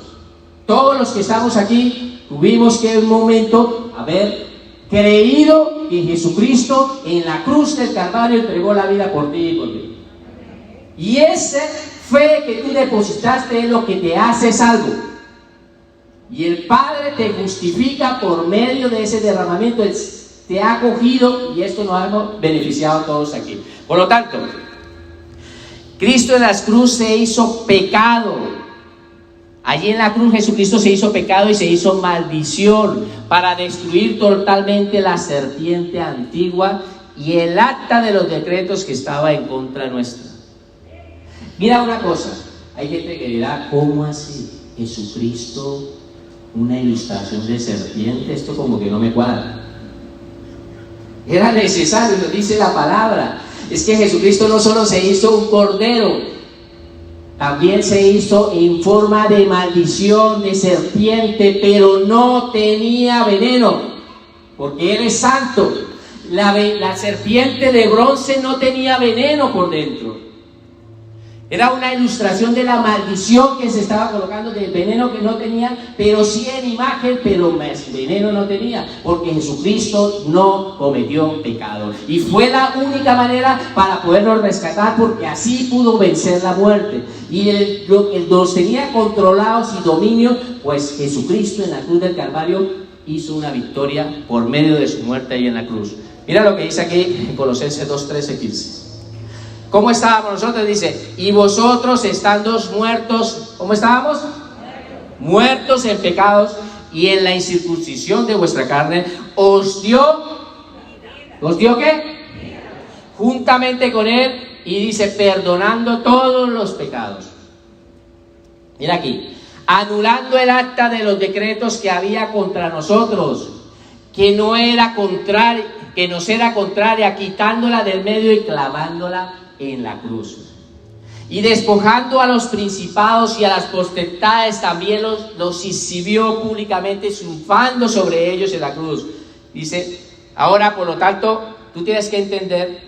Todos los que estamos aquí tuvimos que en un momento haber creído que Jesucristo en la cruz del Calvario entregó la vida por ti y por mí. Y esa fe que tú depositaste es lo que te hace salvo. Y el Padre te justifica por medio de ese derramamiento. Te ha acogido, y esto nos ha beneficiado a todos aquí. Por lo tanto, Cristo en la cruz se hizo pecado. Allí en la cruz Jesucristo se hizo pecado y se hizo maldición para destruir totalmente la serpiente antigua y el acta de los decretos que estaba en contra nuestra. Mira una cosa, hay gente que dirá, ¿cómo así? Jesucristo, una ilustración de serpiente, esto como que no me cuadra. Era necesario, lo dice la palabra. Es que Jesucristo no solo se hizo un cordero, también se hizo en forma de maldición, de serpiente, pero no tenía veneno, porque Él es santo. La serpiente de bronce no tenía veneno por dentro. Era una ilustración de la maldición que se estaba colocando, del veneno que no tenía, pero sí en imagen, pero veneno no tenía, porque Jesucristo no cometió pecado. Y fue la única manera para podernos rescatar, porque así pudo vencer la muerte. Y Él los tenía controlados y dominio, pues Jesucristo en la cruz del Calvario hizo una victoria por medio de su muerte ahí en la cruz. Mira lo que dice aquí en Colosenses 2, 13, 15. ¿Cómo estábamos nosotros? Dice, y vosotros estando muertos, ¿cómo estábamos? Muertos en pecados y en la incircuncisión de vuestra carne, ¿os dio qué? Juntamente con él, y dice, perdonando todos los pecados. Mira aquí, anulando el acta de los decretos que había contra nosotros, que nos era contraria, quitándola del medio y clavándola en la cruz. Y despojando a los principados y a las potestades, también los exhibió públicamente, triunfando sobre ellos en la cruz. Dice, ahora por lo tanto, tú tienes que entender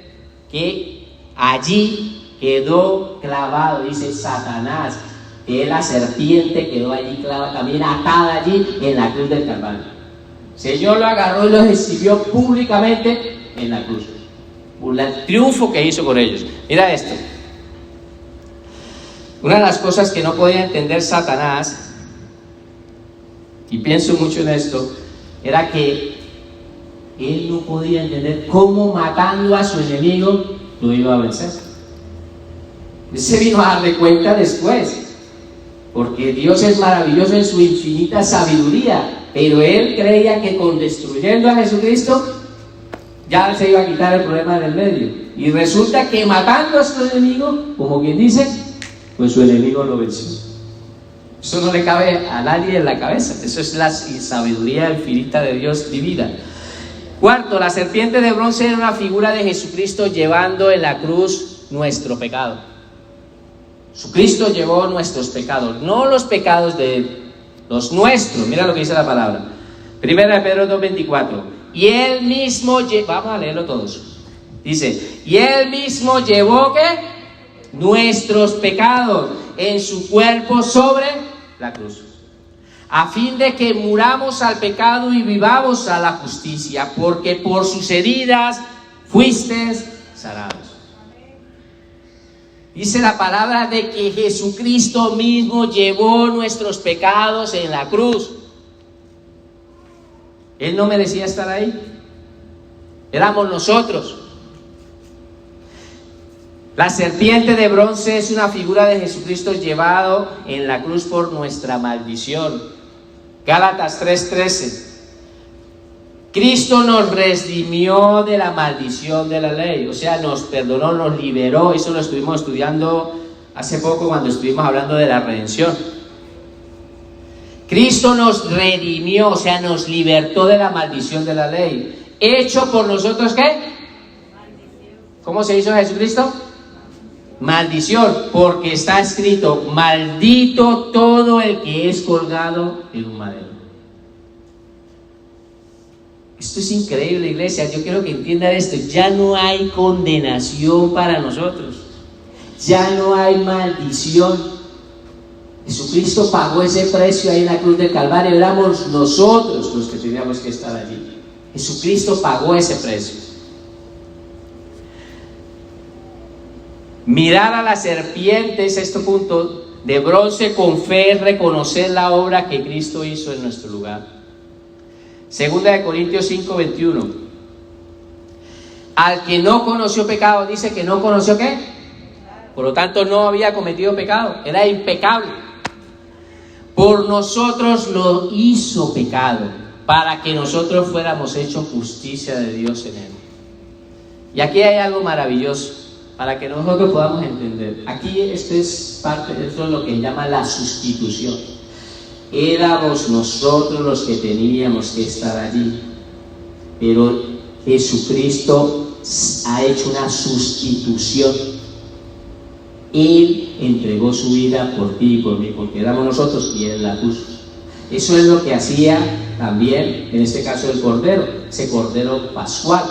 que allí quedó clavado, dice Satanás, que la serpiente quedó allí clavada, también atada allí en la cruz del Calvario. El Señor lo agarró y lo exhibió públicamente en la cruz. El triunfo que hizo con ellos. Mira esto. Una de las cosas que no podía entender Satanás, y pienso mucho en esto, era que él no podía entender cómo matando a su enemigo lo iba a vencer. Él se vino a darle cuenta después, porque Dios es maravilloso en su infinita sabiduría, pero él creía que con destruyendo a Jesucristo ya se iba a quitar el problema del medio, y resulta que matando a su enemigo, como quien dice, pues su enemigo lo venció. Eso no le cabe a nadie en la cabeza. Eso es la sabiduría infinita de Dios divina. Cuarto, la serpiente de bronce era una figura de Jesucristo llevando en la cruz nuestro pecado. Jesucristo llevó nuestros pecados, no los pecados de los nuestros. Mira lo que dice la palabra. Primera de Pedro 2:24. Y él mismo, vamos a leerlo todos. Dice, y él mismo llevó ¿qué? Nuestros pecados en su cuerpo sobre la cruz, a fin de que muramos al pecado y vivamos a la justicia, porque por sus heridas fuisteis sanados. Dice la palabra de que Jesucristo mismo llevó nuestros pecados en la cruz. Él no merecía estar ahí, éramos nosotros. La serpiente de bronce es una figura de Jesucristo llevado en la cruz por nuestra maldición. Gálatas 3:13. Cristo nos redimió de la maldición de la ley, o sea, nos perdonó, nos liberó. Eso lo estuvimos estudiando hace poco cuando estuvimos hablando de la redención. Cristo nos redimió, o sea, nos libertó de la maldición de la ley. ¿Hecho por nosotros qué? ¿Cómo se hizo Jesucristo? Maldición, porque está escrito, maldito todo el que es colgado en un madero. Esto es increíble, iglesia. Yo quiero que entiendan esto. Ya no hay condenación para nosotros, ya no hay maldición. Jesucristo pagó ese precio ahí en la cruz del Calvario. Éramos nosotros los que teníamos que estar allí. Jesucristo pagó ese precio. Mirar a la serpiente, sexto punto, de bronce con fe, reconocer la obra que Cristo hizo en nuestro lugar. Segunda de Corintios 5:21. Al que no conoció pecado, dice que no conoció ¿qué? Por lo tanto no había cometido pecado, era impecable. Por nosotros lo hizo pecado, para que nosotros fuéramos hechos justicia de Dios en él. Y aquí hay algo maravilloso, para que nosotros podamos entender. Aquí esto es lo que llama la sustitución. Éramos nosotros los que teníamos que estar allí, pero Jesucristo ha hecho una sustitución. Él entregó su vida por ti y por mí, porque éramos nosotros y Él la puso. Eso es lo que hacía también, en este caso, el cordero, ese cordero pascual.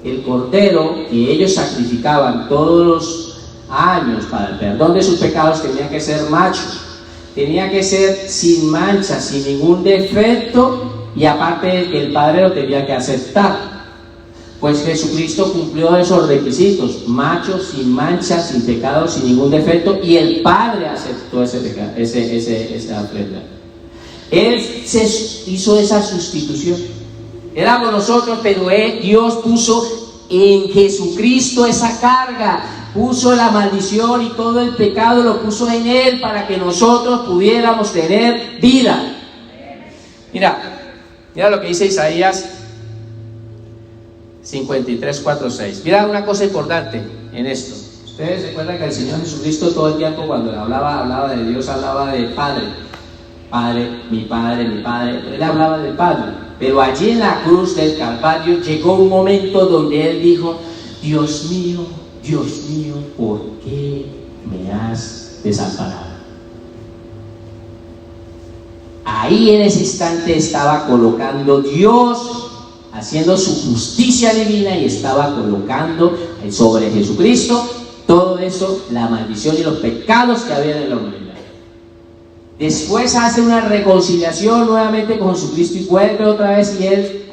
El cordero que ellos sacrificaban todos los años para el perdón de sus pecados tenía que ser macho, tenía que ser sin mancha, sin ningún defecto, y aparte que el Padre lo tenía que aceptar. Pues Jesucristo cumplió esos requisitos: macho, sin mancha, sin pecado, sin ningún defecto, y el Padre aceptó esa ofrenda. Él se hizo esa sustitución. Éramos nosotros, pero Dios puso en Jesucristo esa carga, puso la maldición y todo el pecado lo puso en Él para que nosotros pudiéramos tener vida. Mira lo que dice Isaías 53, 4, 6. Mira una cosa importante en esto. Ustedes recuerdan que el Señor Jesucristo todo el tiempo cuando hablaba de Dios, hablaba de Padre. Padre, mi Padre, mi Padre. Él hablaba del Padre. Pero allí en la cruz del Calvario llegó un momento donde Él dijo: Dios mío, ¿por qué me has desamparado? Ahí en ese instante estaba colocando Dios, haciendo su justicia divina, y estaba colocando sobre Jesucristo todo eso, la maldición y los pecados que había en la humanidad. Después hace una reconciliación nuevamente con Jesucristo y vuelve otra vez, y Él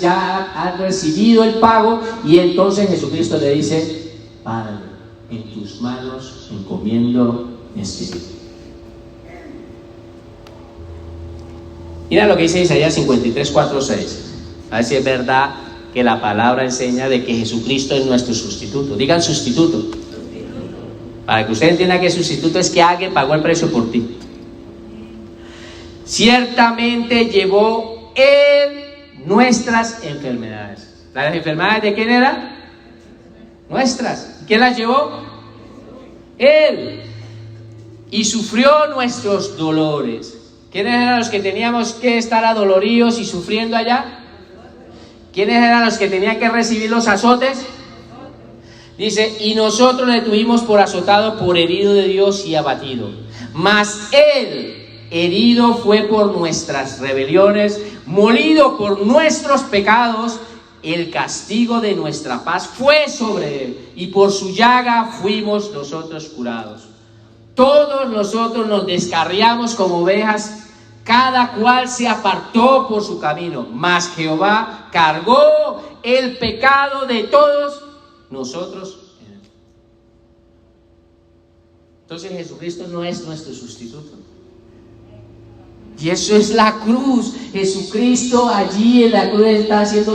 ya ha recibido el pago, y entonces Jesucristo le dice: Padre, en tus manos encomiendo mi espíritu. Mira lo que dice Isaías 53, 4, 6. A ver si es verdad que la palabra enseña de que Jesucristo es nuestro sustituto. Digan sustituto. Para que usted entienda que sustituto es que alguien pagó el precio por ti. Ciertamente llevó Él nuestras enfermedades. ¿Las enfermedades de quién eran? Nuestras. ¿Quién las llevó? Él. Y sufrió nuestros dolores. ¿Quiénes eran los que teníamos que estar adoloridos y sufriendo allá? ¿Quiénes eran los que tenían que recibir los azotes? Dice: y nosotros le tuvimos por azotado, por herido de Dios y abatido. Mas Él herido fue por nuestras rebeliones, molido por nuestros pecados. El castigo de nuestra paz fue sobre Él, y por su llaga fuimos nosotros curados. Todos nosotros nos descarriamos como ovejas, cada cual se apartó por su camino, mas Jehová cargó el pecado de todos nosotros. Entonces Jesucristo no es nuestro sustituto. Y eso es la cruz. Jesucristo allí en la cruz está haciendo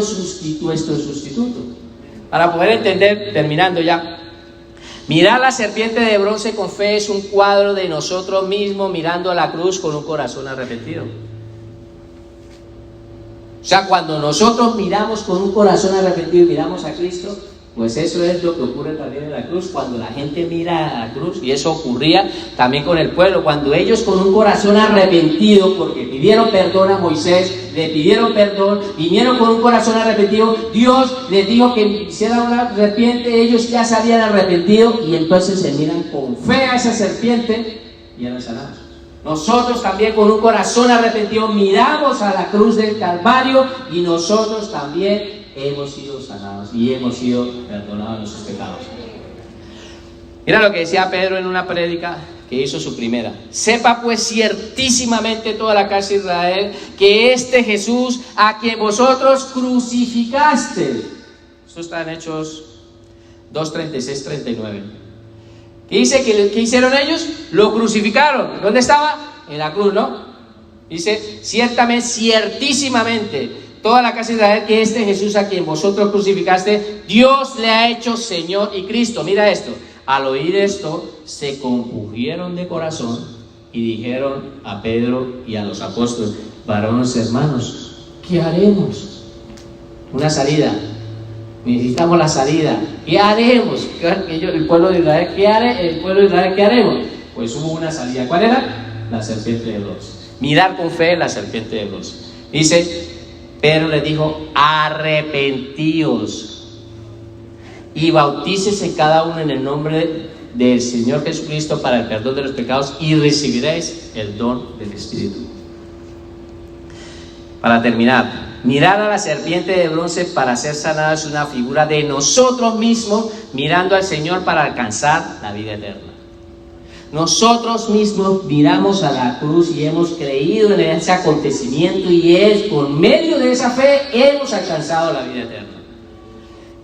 nuestro sustituto. Para poder entender, terminando ya, mirar la serpiente de bronce con fe es un cuadro de nosotros mismos mirando a la cruz con un corazón arrepentido. O sea, cuando nosotros miramos con un corazón arrepentido y miramos a Cristo, pues eso es lo que ocurre también en la cruz. Cuando la gente mira a la cruz, y eso ocurría también con el pueblo, cuando ellos con un corazón arrepentido, porque pidieron perdón a Moisés, le pidieron perdón, vinieron con un corazón arrepentido, Dios les dijo que hicieran una serpiente, ellos ya se habían arrepentido, y entonces se miran con fe a esa serpiente y eran sanados. Nosotros también con un corazón arrepentido miramos a la cruz del Calvario, y nosotros también hemos sido sanados y hemos sido perdonados de nuestros pecados. Mira lo que decía Pedro en una prédica que hizo su primera: sepa pues ciertísimamente toda la casa de Israel que este Jesús a quien vosotros crucificaste. Esto está en Hechos 2, 36, 39. ¿Qué dice? ¿Qué hicieron ellos? Lo crucificaron. ¿Dónde estaba? En la cruz, ¿no? Dice: ciertamente, ciertísimamente toda la casa de Israel que este Jesús a quien vosotros crucificaste, Dios le ha hecho Señor y Cristo. Mira esto: al oír esto, se compungieron de corazón y dijeron a Pedro y a los apóstoles: varones hermanos, ¿qué haremos? Una salida. Necesitamos la salida. ¿Qué haremos? El pueblo de Israel, ¿qué haremos? Pues hubo una salida. ¿Cuál era? La serpiente de bronce. Mirar con fe la serpiente de bronce. Dice: Pedro le dijo: arrepentíos y bautícese cada uno en el nombre del Señor Jesucristo para el perdón de los pecados, y recibiréis el don del Espíritu. Para terminar, mirar a la serpiente de bronce para ser sanada es una figura de nosotros mismos mirando al Señor para alcanzar la vida eterna. Nosotros mismos miramos a la cruz y hemos creído en ese acontecimiento, y es por medio de esa fe hemos alcanzado la vida eterna.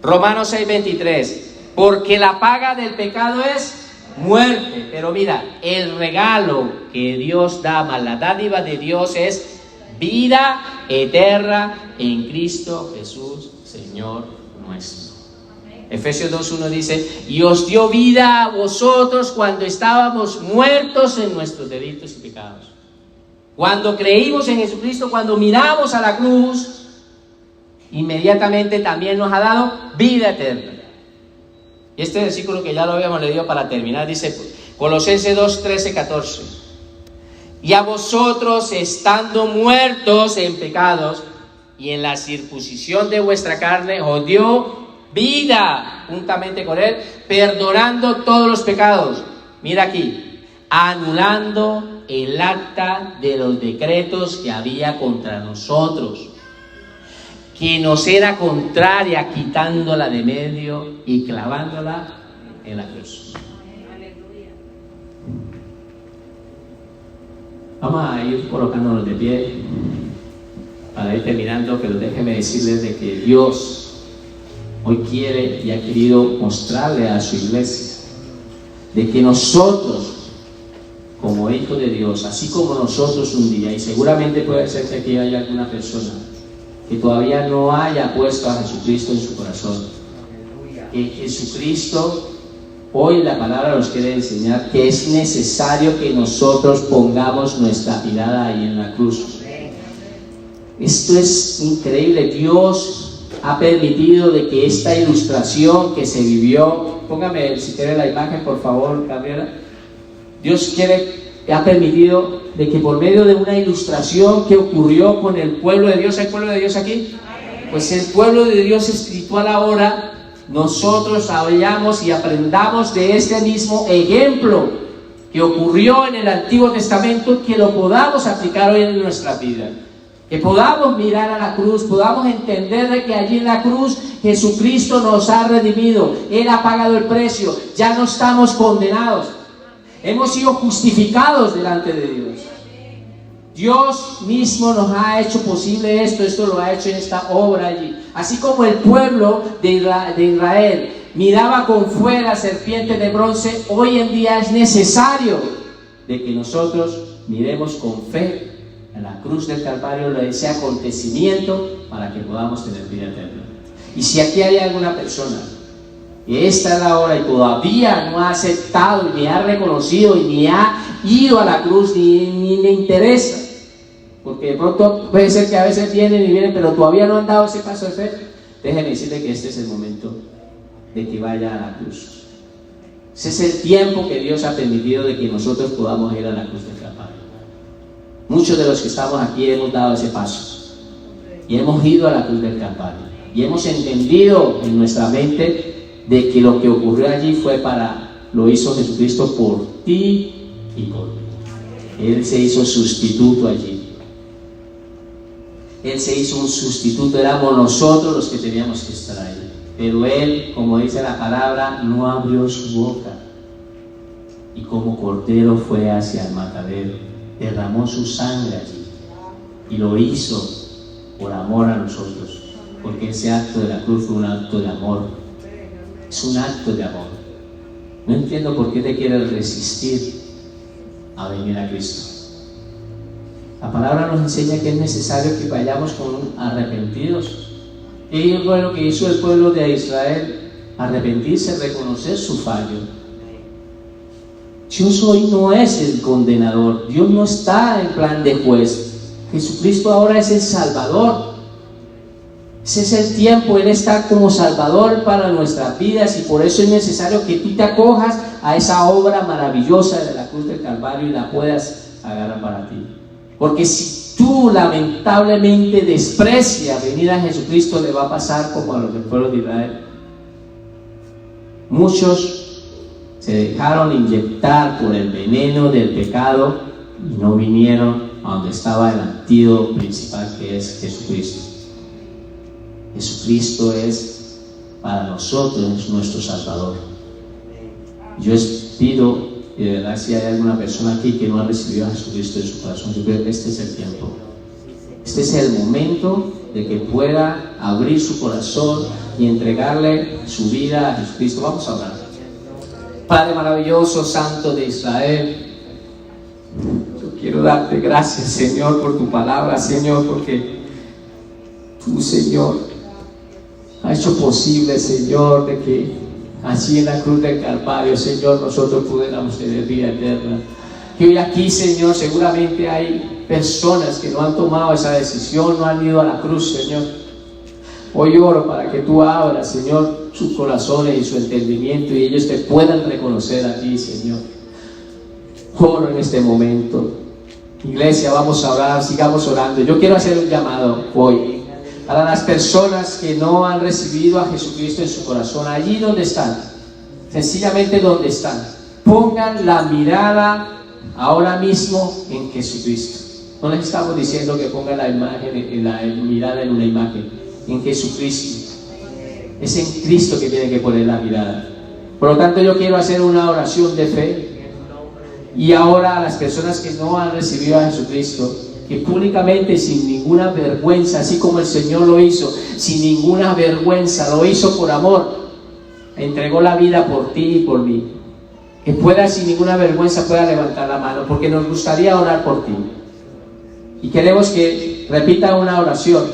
Romanos 6, 23. Porque la paga del pecado es muerte, pero mira, el regalo que Dios da, más la dádiva de Dios, es vida eterna en Cristo Jesús, Señor nuestro. Efesios 2:1 dice, y os dio vida a vosotros cuando estábamos muertos en nuestros delitos y pecados. Cuando creímos en Jesucristo, cuando miramos a la cruz, inmediatamente también nos ha dado vida eterna. Y este versículo que ya lo habíamos leído para terminar, dice Colosenses 2:13-14. Y a vosotros, estando muertos en pecados y en la circuncisión de vuestra carne, os dio vida juntamente con él, perdonando todos los pecados. Mira aquí, anulando el acta de los decretos que había contra nosotros, que nos era contraria, quitándola de medio y clavándola en la cruz. Vamos a ir colocándonos de pie para ir terminando, pero déjenme decirles de que Dios hoy quiere y ha querido mostrarle a su iglesia de que nosotros, como hijos de Dios, así como nosotros un día, y seguramente puede ser que aquí haya alguna persona que todavía no haya puesto a Jesucristo en su corazón, que Jesucristo, hoy la palabra nos quiere enseñar que es necesario que nosotros pongamos nuestra mirada ahí en la cruz. Esto es increíble. Dios ha permitido de que esta ilustración que se vivió, póngame si quiere la imagen por favor, Gabriela. Dios ha permitido de que por medio de una ilustración que ocurrió con el pueblo de Dios, ¿hay pueblo de Dios aquí? Pues el pueblo de Dios espiritual ahora, nosotros vayamos y aprendamos de este mismo ejemplo que ocurrió en el Antiguo Testamento, que lo podamos aplicar hoy en nuestra vida, que podamos mirar a la cruz, podamos entender de que allí en la cruz Jesucristo nos ha redimido, Él ha pagado el precio, ya no estamos condenados, hemos sido justificados delante de Dios. Dios mismo nos ha hecho posible esto lo ha hecho en esta obra allí. Así como el pueblo de Israel miraba con fuego la serpiente de bronce, hoy en día es necesario de que nosotros miremos con fe en la cruz del Calvario, ese acontecimiento, para que podamos tener vida eterna. Y si aquí hay alguna persona que esta es la hora y todavía no ha aceptado, ni ha reconocido, y ni ha ido a la cruz, ni le interesa, porque de pronto puede ser que a veces vienen, pero todavía no han dado ese paso de fe, déjenme decirle que este es el momento de que vaya a la cruz. Ese es el tiempo que Dios ha permitido de que nosotros podamos ir a la cruz del Calvario. Muchos de los que estamos aquí hemos dado ese paso y hemos ido a la cruz del Calvario y hemos entendido en nuestra mente de que lo que ocurrió allí lo hizo Jesucristo por ti y por mí. Él se hizo sustituto allí. Él se hizo un sustituto, éramos nosotros los que teníamos que estar ahí. Pero Él, como dice la palabra, no abrió su boca. Y como cordero fue hacia el matadero, derramó su sangre allí. Y lo hizo por amor a nosotros. Porque ese acto de la cruz fue un acto de amor. Es un acto de amor. No entiendo por qué te quieres resistir a venir a Cristo. La palabra nos enseña que es necesario que vayamos arrepentidos. Y fue lo que hizo el pueblo de Israel: arrepentirse, reconocer su fallo. Dios hoy no es el condenador, Dios no está en plan de juez. Jesucristo ahora es el Salvador. Ese es el tiempo, Él está como Salvador para nuestras vidas, y por eso es necesario que tú te acojas a esa obra maravillosa de la cruz del Calvario y la puedas agarrar para ti. Porque si tú lamentablemente desprecias venir a Jesucristo, le va a pasar como a los del pueblo de Israel. Muchos se dejaron inyectar por el veneno del pecado y no vinieron a donde estaba el antídoto principal, que es Jesucristo. Jesucristo es para nosotros, es nuestro Salvador. Yo pido, y de verdad, si hay alguna persona aquí que no ha recibido a Jesucristo en su corazón, yo creo que este es el tiempo. Este es el momento de que pueda abrir su corazón y entregarle su vida a Jesucristo. Vamos a orar. Padre maravilloso, Santo de Israel, yo quiero darte gracias, Señor, por tu palabra, Señor, porque tú, Señor, ha hecho posible, Señor, de que allí en la cruz del Calvario, Señor, nosotros pudiéramos tener vida eterna. Y hoy aquí, Señor, seguramente hay personas que no han tomado esa decisión, no han ido a la cruz, Señor. Hoy oro para que tú abras, Señor, sus corazones y su entendimiento, y ellos te puedan reconocer a ti, Señor. Oro en este momento. Iglesia, vamos a orar, sigamos orando. Yo quiero hacer un llamado hoy para las personas que no han recibido a Jesucristo en su corazón, allí donde están, sencillamente donde están, pongan la mirada ahora mismo en Jesucristo. No les estamos diciendo que pongan la imagen, la mirada en una imagen, en Jesucristo. Es en Cristo que tienen que poner la mirada. Por lo tanto, yo quiero hacer una oración de fe. Y ahora a las personas que no han recibido a Jesucristo, que públicamente, sin ninguna vergüenza, así como el Señor lo hizo, sin ninguna vergüenza, lo hizo por amor, entregó la vida por ti y por mí, que pueda sin ninguna vergüenza pueda levantar la mano, porque nos gustaría orar por ti. Y queremos que repita una oración.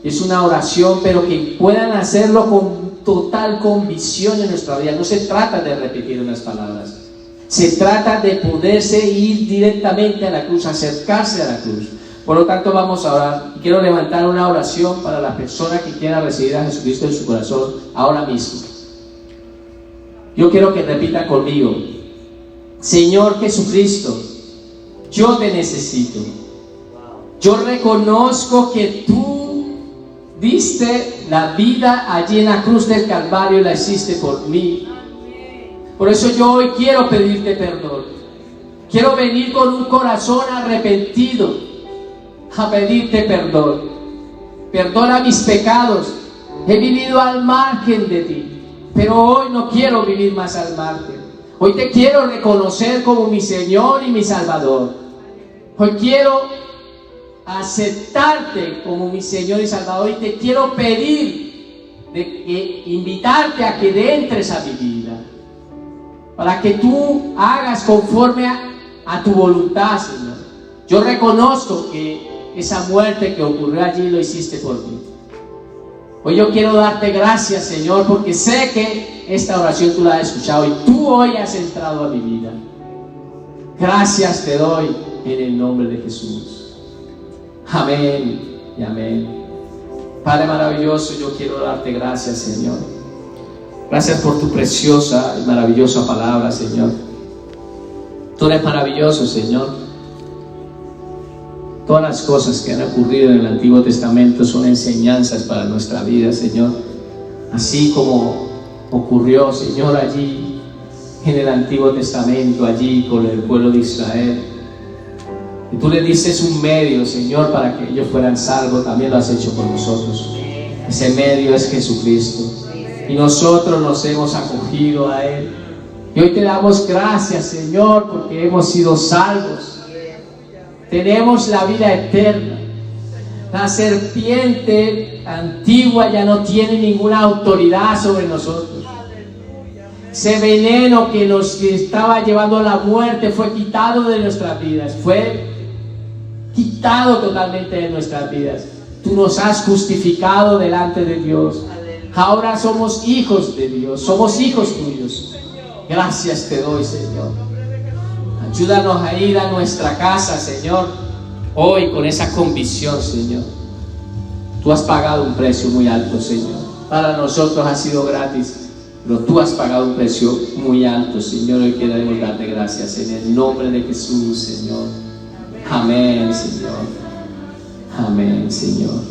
Es una oración, pero que puedan hacerlo con total convicción en nuestra vida. No se trata de repetir unas palabras. Se trata de poderse ir directamente a la cruz, acercarse a la cruz. Por lo tanto, vamos a orar. Quiero levantar una oración para la persona que quiera recibir a Jesucristo en su corazón ahora mismo. Yo quiero que repita conmigo: Señor Jesucristo, yo te necesito. Yo reconozco que tú diste la vida allí en la cruz del Calvario y la hiciste por mí. Por eso yo hoy quiero pedirte perdón. Quiero venir con un corazón arrepentido a pedirte perdón. Perdona mis pecados. He vivido al margen de ti, pero hoy no quiero vivir más al margen. Hoy te quiero reconocer como mi Señor y mi Salvador. Hoy quiero aceptarte como mi Señor y Salvador, y te quiero pedir, invitarte a que entres a mi vida, para que tú hagas conforme a tu voluntad, Señor. Yo reconozco que esa muerte que ocurrió allí lo hiciste por mí. Hoy yo quiero darte gracias, Señor, porque sé que esta oración tú la has escuchado y tú hoy has entrado a mi vida. Gracias te doy en el nombre de Jesús. Amén y amén. Padre maravilloso, yo quiero darte gracias, Señor. Gracias por tu preciosa y maravillosa palabra, Señor. Tú eres maravilloso, Señor. Todas las cosas que han ocurrido en el Antiguo Testamento son enseñanzas para nuestra vida, Señor. Así como ocurrió, Señor, allí en el Antiguo Testamento, allí con el pueblo de Israel. Y tú le dices un medio, Señor, para que ellos fueran salvos. También lo has hecho por nosotros. Ese medio es Jesucristo. Y nosotros nos hemos acogido a Él. Y hoy te damos gracias, Señor, porque hemos sido salvos. Tenemos la vida eterna. La serpiente antigua ya no tiene ninguna autoridad sobre nosotros. Ese veneno que nos estaba llevando a la muerte fue quitado de nuestras vidas. Fue quitado totalmente de nuestras vidas. Tú nos has justificado delante de Dios. Ahora somos hijos de Dios, somos hijos tuyos. Gracias te doy, Señor. Ayúdanos a ir a nuestra casa, Señor, hoy con esa convicción, Señor. Tú has pagado un precio muy alto, Señor. Para nosotros ha sido gratis, pero tú has pagado un precio muy alto, Señor. Hoy queremos darte gracias en el nombre de Jesús, Señor. Amén, Señor. Amén, Señor.